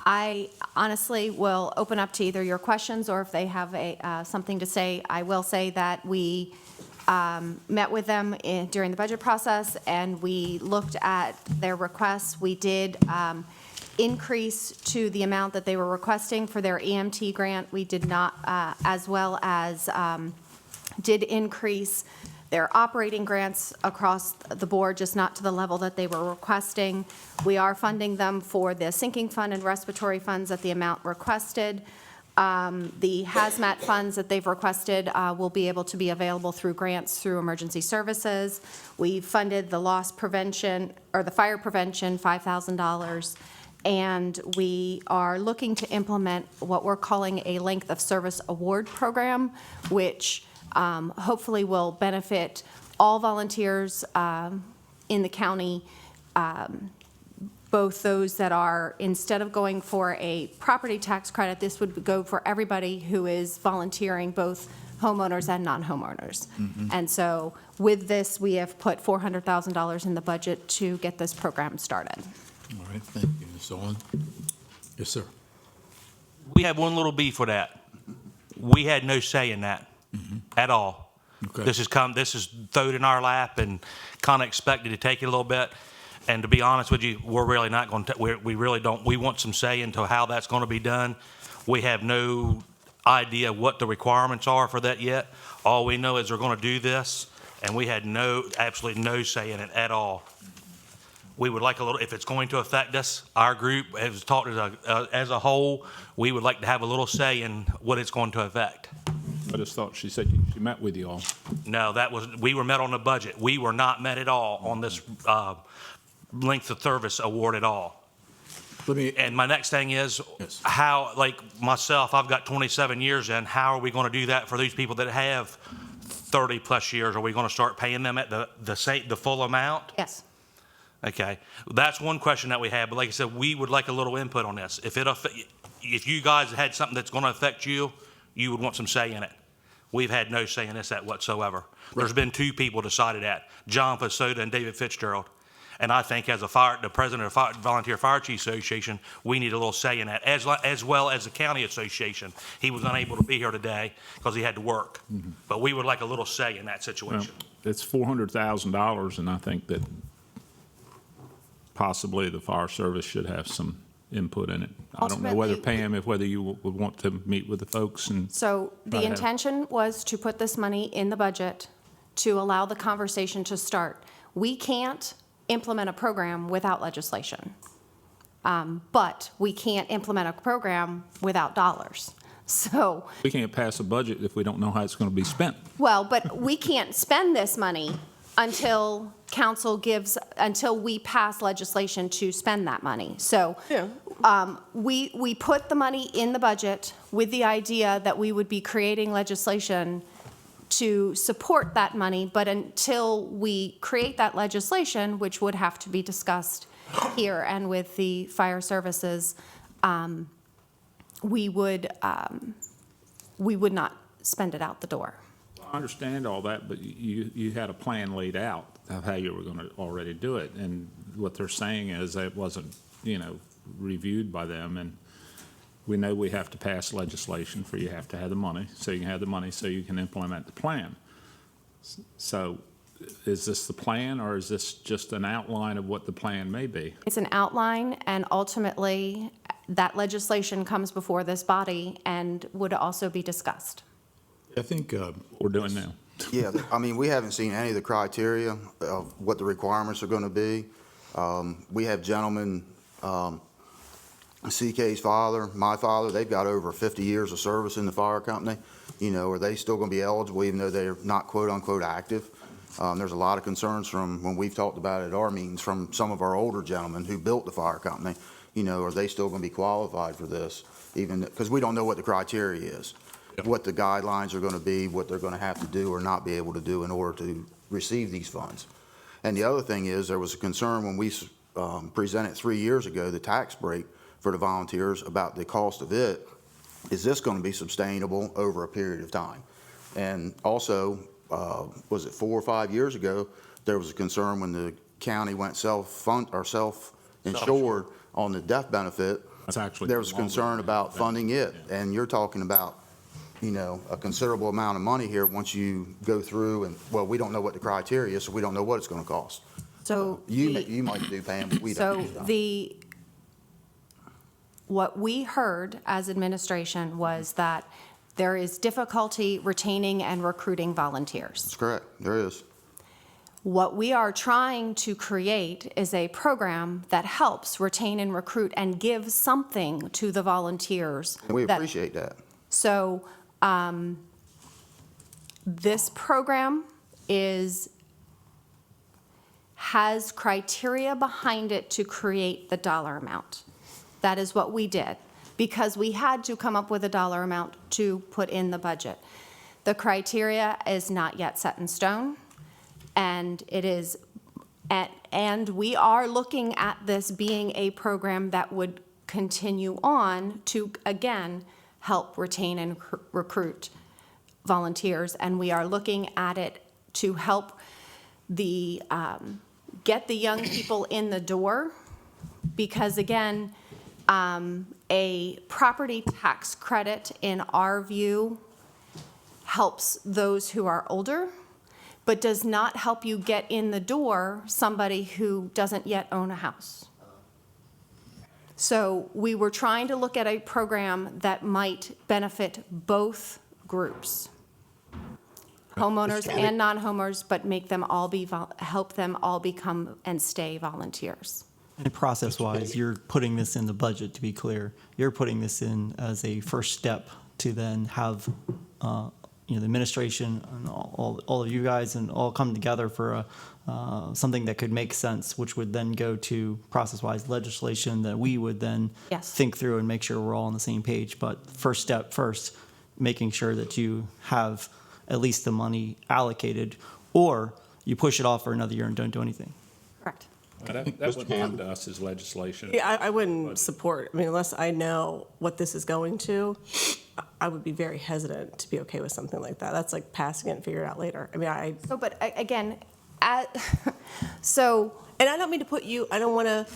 I honestly will open up to either your questions or if they have something to say. I will say that we met with them during the budget process, and we looked at their requests. We did increase to the amount that they were requesting for their EMT grant. We did not, as well as did increase their operating grants across the board, just not to the level that they were requesting. We are funding them for the sinking fund and respiratory funds at the amount requested. The hazmat funds that they've requested will be able to be available through grants through emergency services. We funded the loss prevention, or the fire prevention, $5,000. And we are looking to implement what we're calling a length of service award program, which hopefully will benefit all volunteers in the county, both those that are, instead of going for a property tax credit, this would go for everybody who is volunteering, both homeowners and non-homeowners. And so with this, we have put $400,000 in the budget to get this program started. All right, thank you. Ms. Owen? Yes, sir. We have one little beef with that. We had no say in that at all. Okay. This is thrown in our lap and kind of expected to take it a little bit. And to be honest with you, we're really not going to, we really don't, we want some say into how that's going to be done. We have no idea what the requirements are for that yet. All we know is they're going to do this, and we had absolutely no say in it at all. We would like a little, if it's going to affect us, our group has talked as a whole, we would like to have a little say in what it's going to affect. I just thought she said she met with you all. No, we were met on the budget. We were not met at all on this length of service award at all. And my next thing is, Yes. how, like myself, I've got 27 years in, how are we going to do that for these people that have 30-plus years? Are we going to start paying them at the full amount? Yes. Okay, that's one question that we have, but like I said, we would like a little input on this. If you guys had something that's going to affect you, you would want some say in it. We've had no say in this whatsoever. There's been two people decided that, John Fasoda and David Fitzgerald. And I think as the president of the Volunteer Fire Chiefs Association, we need a little say in that, as well as the county association. He was unable to be here today because he had to work. But we would like a little say in that Well, situation. it's $400,000, and I think that possibly the fire service should have some input in it. I don't know whether, Pam, whether you would want to meet with the folks and. So the Right. intention was to put this money in the budget to allow the conversation to start. We can't implement a program without legislation, but we can't implement a program without dollars. So, We can't pass a budget if we don't know how it's going to be spent. well, but we can't spend this money until until we pass legislation to spend that money. So we put the money in the budget with the idea that we would be creating legislation to support that money, but until we create that legislation, which would have to be discussed here and with the fire services, we would not spend it out the door. I understand all that, but you had a plan laid out of how you were going to already do it. And what they're saying is that it wasn't, reviewed by them. And we know we have to pass legislation for you have to have the money, so you can have the money so you can implement the plan. So is this the plan, or is this just an outline of what the plan may be? It's an outline, and ultimately, that legislation comes before this body and would also be discussed. I think We're doing now. Yeah, I mean, we haven't seen any of the criteria of what the requirements are going to be. We have gentlemen, CK's father, my father, they've got over 50 years of service in the fire company. Are they still going to be eligible even though they're not quote-unquote active? There's a lot of concerns from when we've talked about it at our meetings from some of our older gentlemen who built the fire company. Are they still going to be qualified for this? Even because we don't know what the criteria is, what the guidelines are going to be, what they're going to have to do or not be able to do in order to receive these funds. And the other thing is there was a concern when we presented 3 years ago, the tax break for the volunteers about the cost of it. Is this going to be sustainable over a period of time? And also, was it 4 or 5 years ago, there was a concern when the county went self-insured on the death benefit. That's actually there was concern about funding it. And you're talking about, a considerable amount of money here once you go through and, well, we don't know what the criteria is, so we don't know what it's going to cost. So You might do, Pam, but we don't. So what we heard as administration was that there is difficulty retaining and recruiting volunteers. That's correct. There is. What we are trying to create is a program that helps retain and recruit and give something to the volunteers. And we appreciate that. So this program has criteria behind it to create the dollar amount. That is what we did, because we had to come up with a dollar amount to put in the budget. The criteria is not yet set in stone, and and we are looking at this being a program that would continue on to, again, help retain and recruit volunteers, and we are looking at it to help get the young people in the door, because again, a property tax credit, in our view, helps those who are older, but does not help you get in the door somebody who doesn't yet own a house. So we were trying to look at a program that might benefit both groups, homeowners and non-homeowners, but make them all help them all become and stay volunteers. And process-wise, you're putting this in the budget, to be clear. You're putting this in as a first step to then have, the administration and all of you guys and all come together for something that could make sense, which would then go to process-wise legislation that we would then think through and make sure we're all on the same page. But first step first, making sure that you have at least the money allocated, or you push it off for another year and don't do anything. Correct. That wouldn't come to us as legislation. Yeah, I wouldn't support, unless I know what this is going to, I would be very hesitant to be okay with something like that. That's like passing it and figure it out later. But again, and I don't mean to put you, I don't want to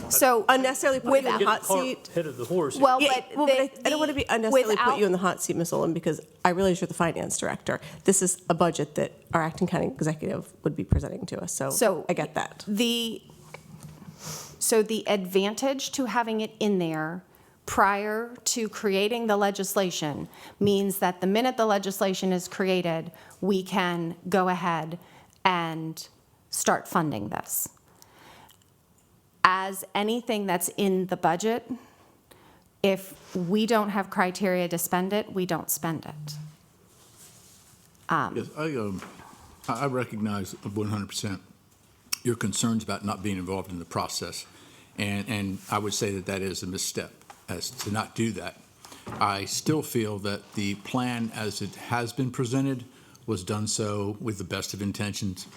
unnecessarily put you in the hot seat. Head of the horse. Well, Yeah, but I don't want to be unnecessarily put you in the hot seat, Ms. Olin, because I realize you're the finance director. This is a budget that our acting county executive would be presenting to us, so I get that. So the advantage to having it in there prior to creating the legislation means that the minute the legislation is created, we can go ahead and start funding this. As anything that's in the budget, if we don't have criteria to spend it, we don't spend it. Yes, I recognize 100% your concerns about not being involved in the process, and I would say that is a misstep as to not do that. I still feel that the plan as it has been presented was done so with the best of intentions?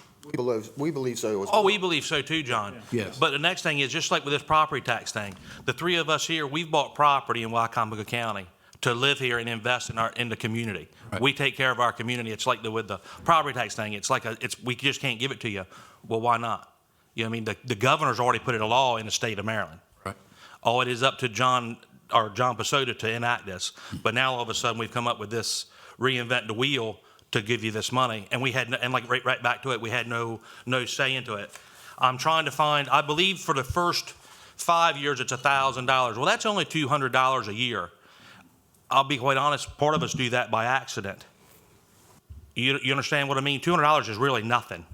We believe so as Oh, well. we believe so too, John. Yes. But the next thing is, just like with this property tax thing, the three of us here, we've bought property in Wicomico County to live here and invest in the community. Right. We take care of our community. It's like with the property tax thing, we just can't give it to you. Well, why not? You know what I mean? The governor's already put it a law in the state of Maryland. Right. Oh, it is up to John Pasota to enact this. But now all of a sudden we've come up with this reinvent the wheel to give you this money, and we had right back to it. We had no say into it. I'm trying to find. I believe for the first 5 years it's $1,000. Well, that's only $200 a year. I'll be quite honest. Part of us do that by accident. You understand what I mean? $200 is really nothing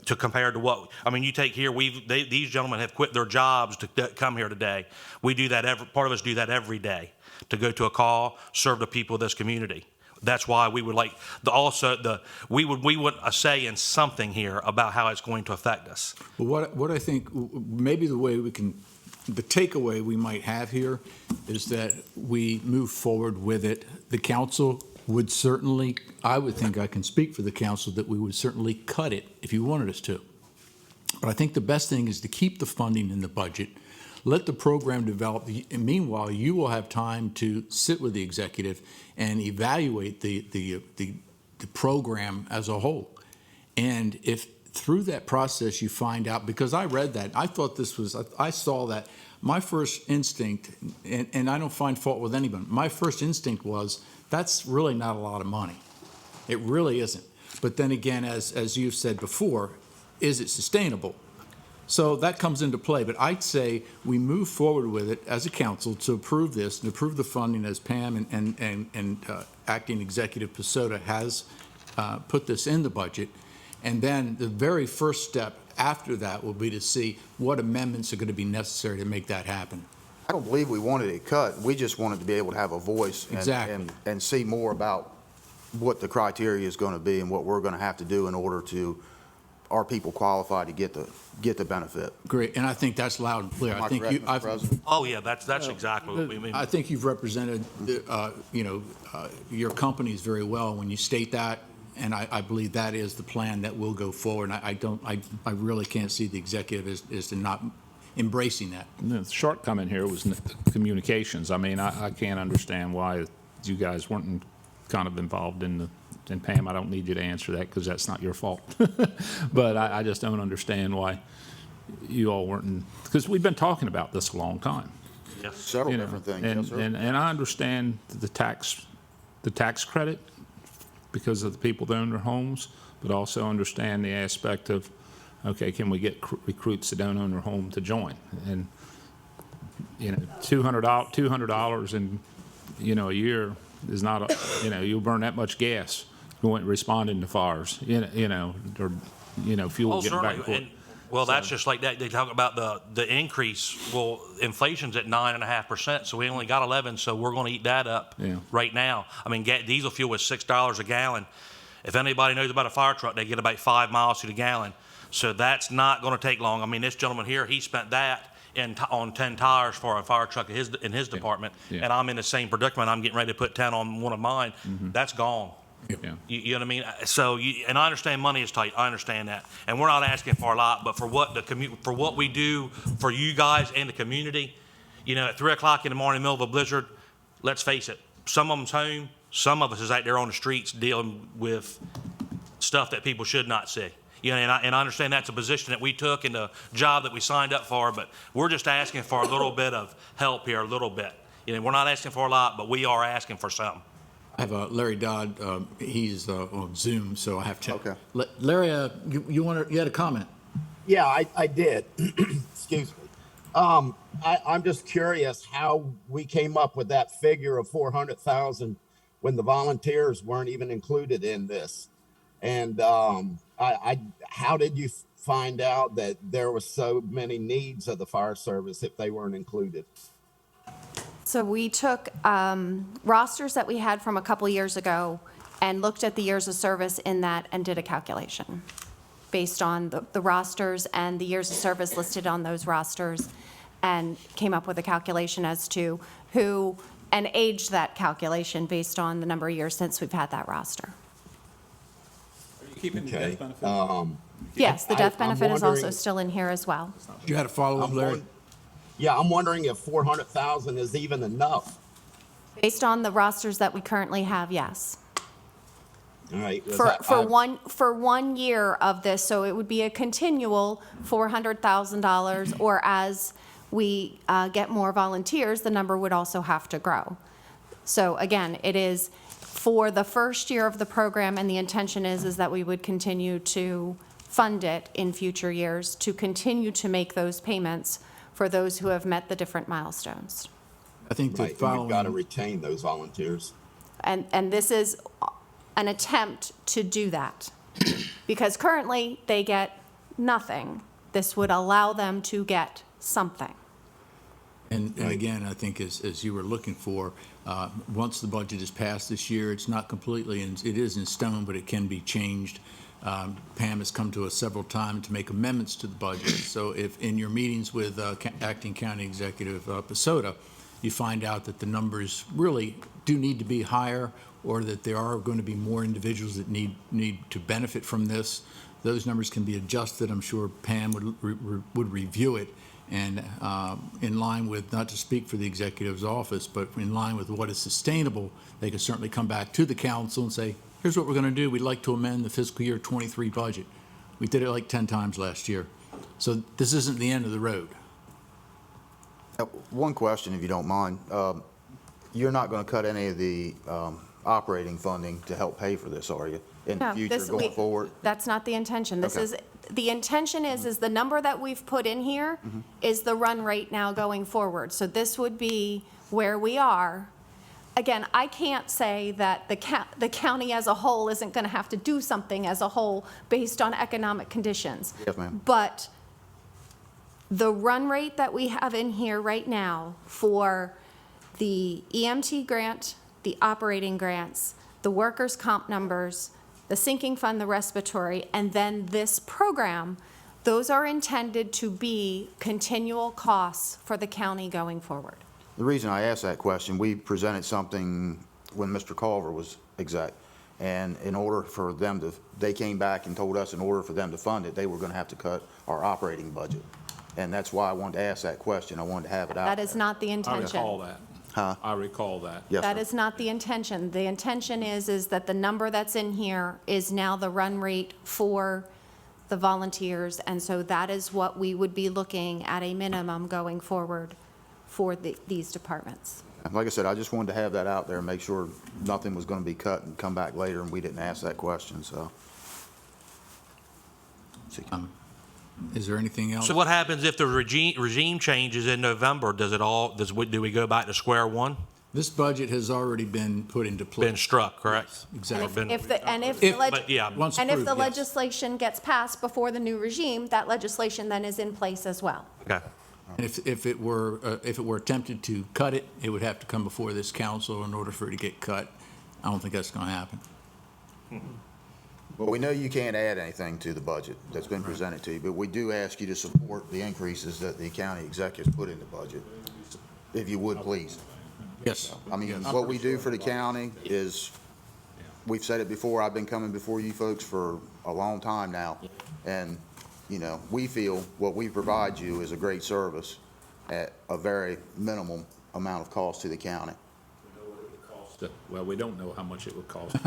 to compare to what I mean. You take here. These gentlemen have quit their jobs to come here today. We do that. Part of us do that every day to go to a call, serve the people of this community. That's why we would like we want a say in something here about how it's going to affect us. Well, what I think maybe the takeaway we might have here is that we move forward with it. The council would certainly, I would think I can speak for the council, that we would certainly cut it if you wanted us to. But I think the best thing is to keep the funding in the budget, let the program develop, and meanwhile, you will have time to sit with the executive and evaluate the program as a whole. And if through that process you find out, because I read that, I saw that, my first instinct, and I don't find fault with anyone, my first instinct was, that's really not a lot of money. It really isn't. But then again, as you've said before, is it sustainable? So that comes into play, but I'd say we move forward with it as a council to approve this and approve the funding as Pam and Acting Executive Pasota has put this in the budget. And then the very first step after that will be to see what amendments are going to be necessary to make that happen. I don't believe we wanted it cut. We just wanted to be able to have a voice and see more about what the criteria is going to be and what we're going to have to do in order to our people qualify to get the benefit. Great, and I think that's loud and clear. Am I correct, Mr. President? Oh yeah, that's exactly what we mean. I think you've represented, your companies very well when you state that, and I believe that is the plan that will go forward. And I really can't see the executive as to not embracing that. The shortcoming here was communications. I mean, I can't understand why you guys weren't kind of involved in and Pam, I don't need you to answer that because that's not your fault. But I just don't understand why you all weren't, because we've been talking about this a long time. Yes. Several different things, yes, sir. And I understand the tax credit because of the people that own their homes, but also understand the aspect of, okay, can we get recruits that don't own their home to join? And, $200 in, a year is not, you'll burn that much gas going responding to fires, or fuel getting back and forth. Well, that's just like that. They talk about the increase. Well, inflation's at 9.5%, so we only got 11, so we're going to eat that up right now. I mean, diesel fuel was $6 a gallon. If anybody knows about a fire truck, they get about 5 miles to the gallon. So that's not going to take long. I mean, this gentleman here, he spent that on 10 tires for a fire truck in his department, and I'm in the same predicament. I'm getting ready to put 10 on one of mine. That's gone. Yeah. You know what I mean? So, and I understand money is tight. I understand that, and we're not asking for a lot, but for what we do for you guys and the community, at 3 o'clock in the morning, middle of a blizzard, let's face it, some of them's home, some of us is out there on the streets dealing with stuff that people should not see. And I understand that's a position that we took and the job that we signed up for, but we're just asking for a little bit of help here, a little bit. We're not asking for a lot, but we are asking for some. I have Larry Dodd. He's on Zoom, so I have to. Okay. Larry, you had a comment? Yeah, I did. Excuse me. I'm just curious how we came up with that figure of 400,000 when the volunteers weren't even included in this, and how did you find out that there were so many needs of the fire service if they weren't included? So we took rosters that we had from a couple years ago and looked at the years of service in that and did a calculation based on the rosters and the years of service listed on those rosters, and came up with a calculation as to who, and aged that calculation based on the number of years since we've had that roster. keeping the Okay. death benefit? Yes, the death I'm benefit is also wondering- still in here as well. You had a follow-up, Larry? Yeah, I'm wondering if 400,000 is even enough. Based on the rosters that we currently have, yes. All right. 'cause For one year of this, so it would be a continual $400,000, or as we get more volunteers, the number would also have to grow. So again, it is for the first year of the program, and the intention is that we would continue to fund it in future years, to continue to make those payments for those who have met the different milestones. I think the Right, and we've got to following, retain those volunteers. And this is an attempt to do that. Because currently, they get nothing. This would allow them to get something. and again, I think as you were looking for, once the budget is passed this year, it's not completely, it is in stone, but it can be changed. Pam has come to us several times to make amendments to the budget. So if in your meetings with Acting County Executive Pasota, you find out that the numbers really do need to be higher, or that there are going to be more individuals that need to benefit from this, those numbers can be adjusted. I'm sure Pam would review it, and in line with, not to speak for the executive's office, but in line with what is sustainable, they can certainly come back to the council and say, here's what we're going to do. We'd like to amend the fiscal year 23 budget. We did it like 10 times last year. So this isn't the end of the road. One question, if you don't mind. You're not going to cut any of the operating funding to help pay for this, are you? In the No, future, going forward? That's not the intention. This Okay. is, the intention is the number that we've put in here is the run rate now going forward. So this would be where we are. Again, I can't say that the county as a whole isn't going to have to do something as a whole based on economic conditions. Yes, ma'am. But the run rate that we have in here right now for the EMT grant, the operating grants, the workers' comp numbers, the sinking fund, the respiratory, and then this program, those are intended to be continual costs for the county going forward. The reason I asked that question, we presented something when Mr. Culver was exec. And in order for them to, they came back and told us in order for them to fund it, they were going to have to cut our operating budget. And that's why I wanted to ask that question. I wanted to have it out That there. is not the I intention. recall that. Huh? I recall that. Yes, That sir. is not the intention. The intention is that the number that's in here is now the run rate for the volunteers. And so that is what we would be looking at a minimum going forward for these departments. Like I said, I just wanted to have that out there and make sure nothing was going to be cut and come back later and we didn't ask that question, so. Is there anything else? So what happens if the regime changes in November? Do we go back to square one? This budget has already been put into place. Been struck, correct? Exactly. If But yeah, Once and if approved, the yes. legislation gets passed before the new regime, that legislation then is in place as well. okay. And if it were attempted to cut it, it would have to come before this council in order for it to get cut. I don't think that's going to happen. Well, we know you can't add anything to the budget that's been presented to you, but we do ask you to support the increases that the county executives put in the budget, if you would, please. Yes. I mean, what we do for the county is, we've said it before, I've been coming before you folks for a long time now. And, you know, we feel what we provide you is a great service at a very minimal amount of cost to the county. Well, we don't know how much it would cost.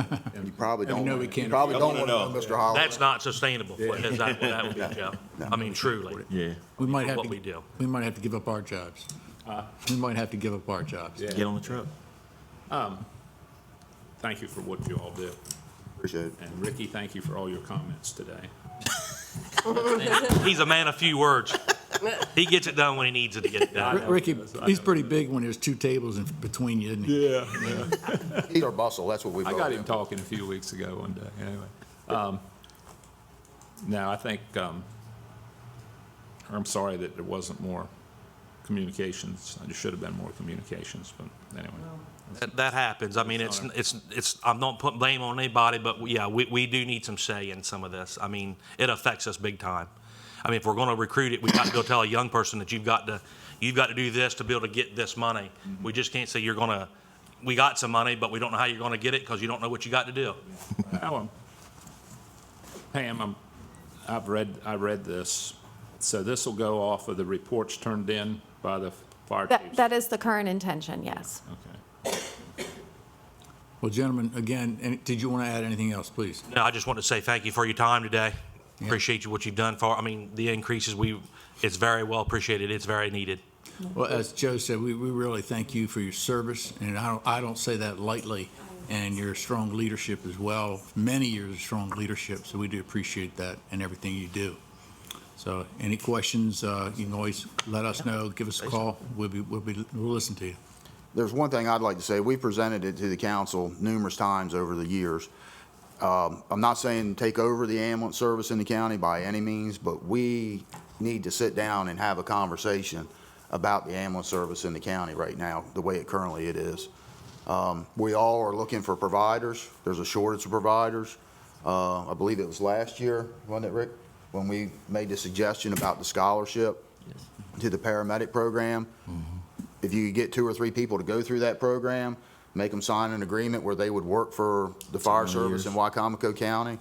You probably And we don't, know we you can't probably afford don't want to know, Mr. Holloway. That's not sustainable. Is that what that would be, Joe? I mean, truly. Yeah. We might have What to, we do. we might have to give up our jobs. We might have to give up our jobs. Yeah. Get on the truck. Thank you for what you all do. Appreciate it. And Ricky, thank you for all your comments today. He's a man of few words. He gets it done when he needs it to get it done. Ricky, he's pretty big when there's two tables in between you, isn't he? Yeah. He's our bustle, that's what we I brought got him. him talking a few weeks ago one day, anyway. No, I think, I'm sorry that there wasn't more communications. There should have been more communications, but anyway. That happens. I mean, it's, I'm not putting blame on anybody, but yeah, we do need some say in some of this. I mean, it affects us big time. I mean, if we're going to recruit it, we've got to go tell a young person that you've got to do this to be able to get this money. We just can't say we got some money, but we don't know how you're going to get it because you don't know what you got to do. Pam, I read this. So this will go off of the reports turned in by the fire chiefs? That is the current intention, yes. Okay. Well, gentlemen, again, did you want to add anything else, please? No, I just want to say thank you for your time today. Appreciate what you've done for, I mean, the increases, it's very well appreciated. It's very needed. Well, as Joe said, we really thank you for your service, and I don't say that lightly, and your strong leadership as well, many years of strong leadership, so we do appreciate that and everything you do. So any questions, you can always let us know, give us a call, we'll listen to you. There's one thing I'd like to say. We presented it to the council numerous times over the years. I'm not saying take over the ambulance service in the county by any means, but we need to sit down and have a conversation about the ambulance service in the county right now, the way it currently it is. We all are looking for providers. There's a shortage of providers. I believe it was last year, wasn't it, Rick, when we made the suggestion about the scholarship to the paramedic program. If you could get 2 or 3 people to go through that program, make them sign an agreement where they would work for the fire service in Wicomico County,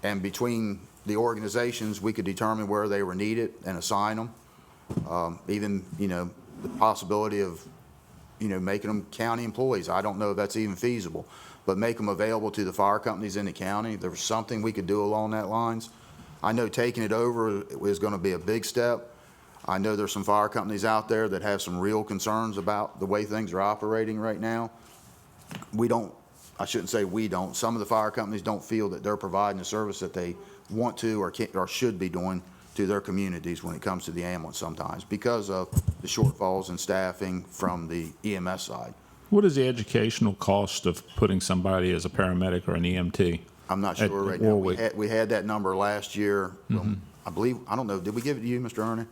and between the organizations, we could determine where they were needed and assign them. Even, the possibility of, making them county employees. I don't know if that's even feasible, but make them available to the fire companies in the county. There was something we could do along that lines. I know taking it over is going to be a big step. I know there's some fire companies out there that have some real concerns about the way things are operating right now. I shouldn't say we don't. Some of the fire companies don't feel that they're providing the service that they want to or should be doing to their communities when it comes to the ambulance sometimes because of the shortfalls in staffing from the EMS side. What is the educational cost of putting somebody as a paramedic or an EMT? I'm not sure right now. We had that number last year. I don't know, did we give it to you, Mr. Ernie?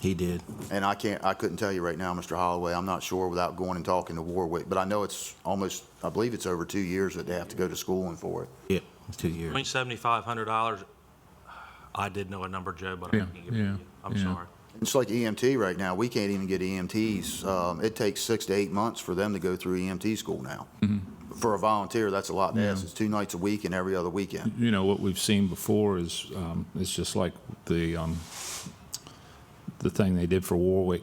He did. And I couldn't tell you right now, Mr. Holloway. I'm not sure without going and talking to Warwick, but I know I believe it's over 2 years that they have to go to schooling for it. Yeah, it's 2 years. $7,500. I did know a number, Joe, but I can't give it to you. I'm sorry. It's like EMT right now. We can't even get EMTs. It takes 6 to 8 months for them to go through EMT school now. For a volunteer, that's a lot to ask. It's 2 nights a week and every other weekend. What we've seen before is it's just like the thing they did for Warwick.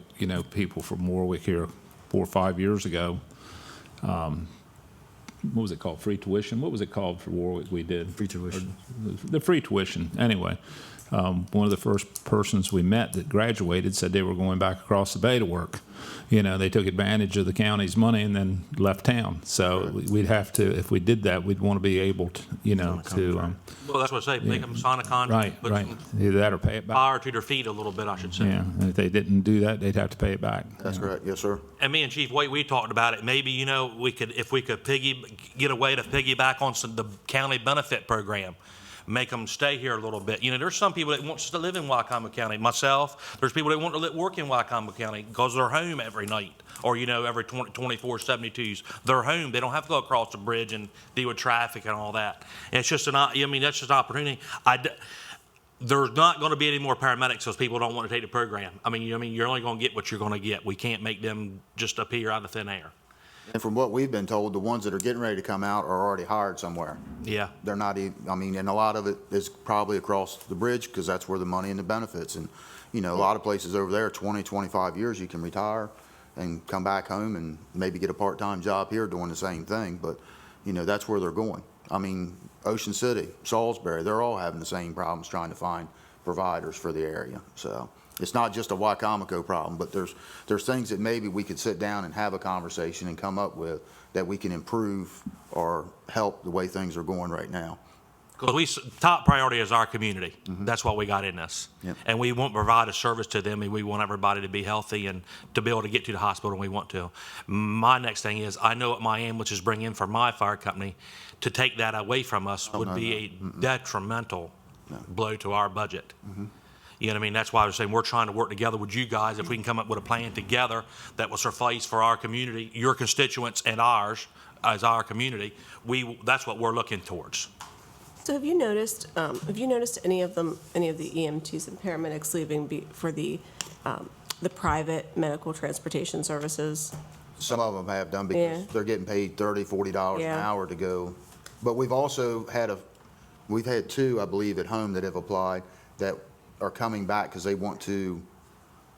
People from Warwick here 4 or 5 years ago. What was it called? Free tuition? What was it called for Warwick we did? Free tuition. The free tuition. Anyway, one of the first persons we met that graduated said they were going back across the bay to work. They took advantage of the county's money and then left town. So we'd have to, if we did that, we'd want to be able to, Well, that's what I say, make them sign a contract. Right. Either that or pay it back. Fire to their feet a little bit, I should say. Yeah, and if they didn't do that, they'd have to pay it back. That's correct. Yes, sir. And me and Chief White, we talked about it. Maybe, if we could get a way to piggyback on the county benefit program, make them stay here a little bit. There's some people that want to live in Wicomico County. Myself, there's people that want to work in Wicomico County because they're home every night or, every 24/72s. They're home. They don't have to go across the bridge and deal with traffic and all that. And it's just that's just an opportunity. There's not going to be any more paramedics because people don't want to take the program. You're only going to get what you're going to get. We can't make them just appear out of thin air. And from what we've been told, the ones that are getting ready to come out are already hired somewhere. Yeah. They're not even, and a lot of it is probably across the bridge because that's where the money and the benefits. And, a lot of places over there, 20, 25 years, you can retire and come back home and maybe get a part-time job here doing the same thing. But, that's where they're going. Ocean City, Salisbury, they're all having the same problems trying to find providers for the area. So it's not just a Wicomico problem, but there's things that maybe we could sit down and have a conversation and come up with that we can improve or help the way things are going right now. Because top priority is our community. That's what we got in us. Yep. And we want to provide a service to them, and we want everybody to be healthy and to be able to get to the hospital when we want to. My next thing is, I know what my ambulances bring in for my fire company. To take that away from us would be a detrimental blow to our budget. That's why I was saying we're trying to work together with you guys. If we can come up with a plan together that will suffice for our community, your constituents and ours as our community, that's what we're looking towards. So have you noticed any of the EMTs and paramedics leaving for the private medical transportation services? Some of them have done because they're getting paid $30, $40 an hour to go. But we've also had We've had two, I believe, at home that have applied that are coming back because they want to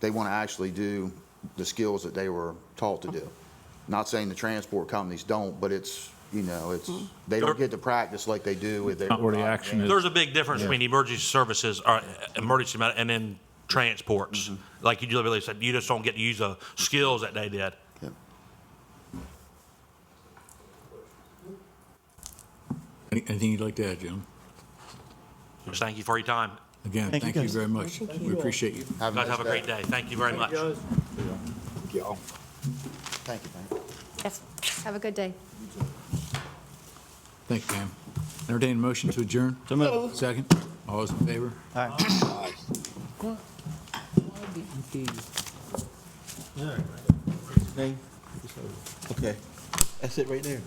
actually do the skills that they were taught to do. Not saying the transport companies don't, but it's, they don't get to practice like they do with their. Not where the action is. There's a big difference between emergency services or emergency and then transports. Like you literally said, you just don't get to use the skills that they did. Yep. Anything you'd like to add, Jim? Just thank you for your time. Again, thank you very much. We appreciate you. You guys have a great day. Thank you very much. Thank y'all. Thank you, Pam. Yes, have a good day. Thank you, Pam. Entertained motion to adjourn? So moved. Second? All those in favor? All right. Okay, that's it right there.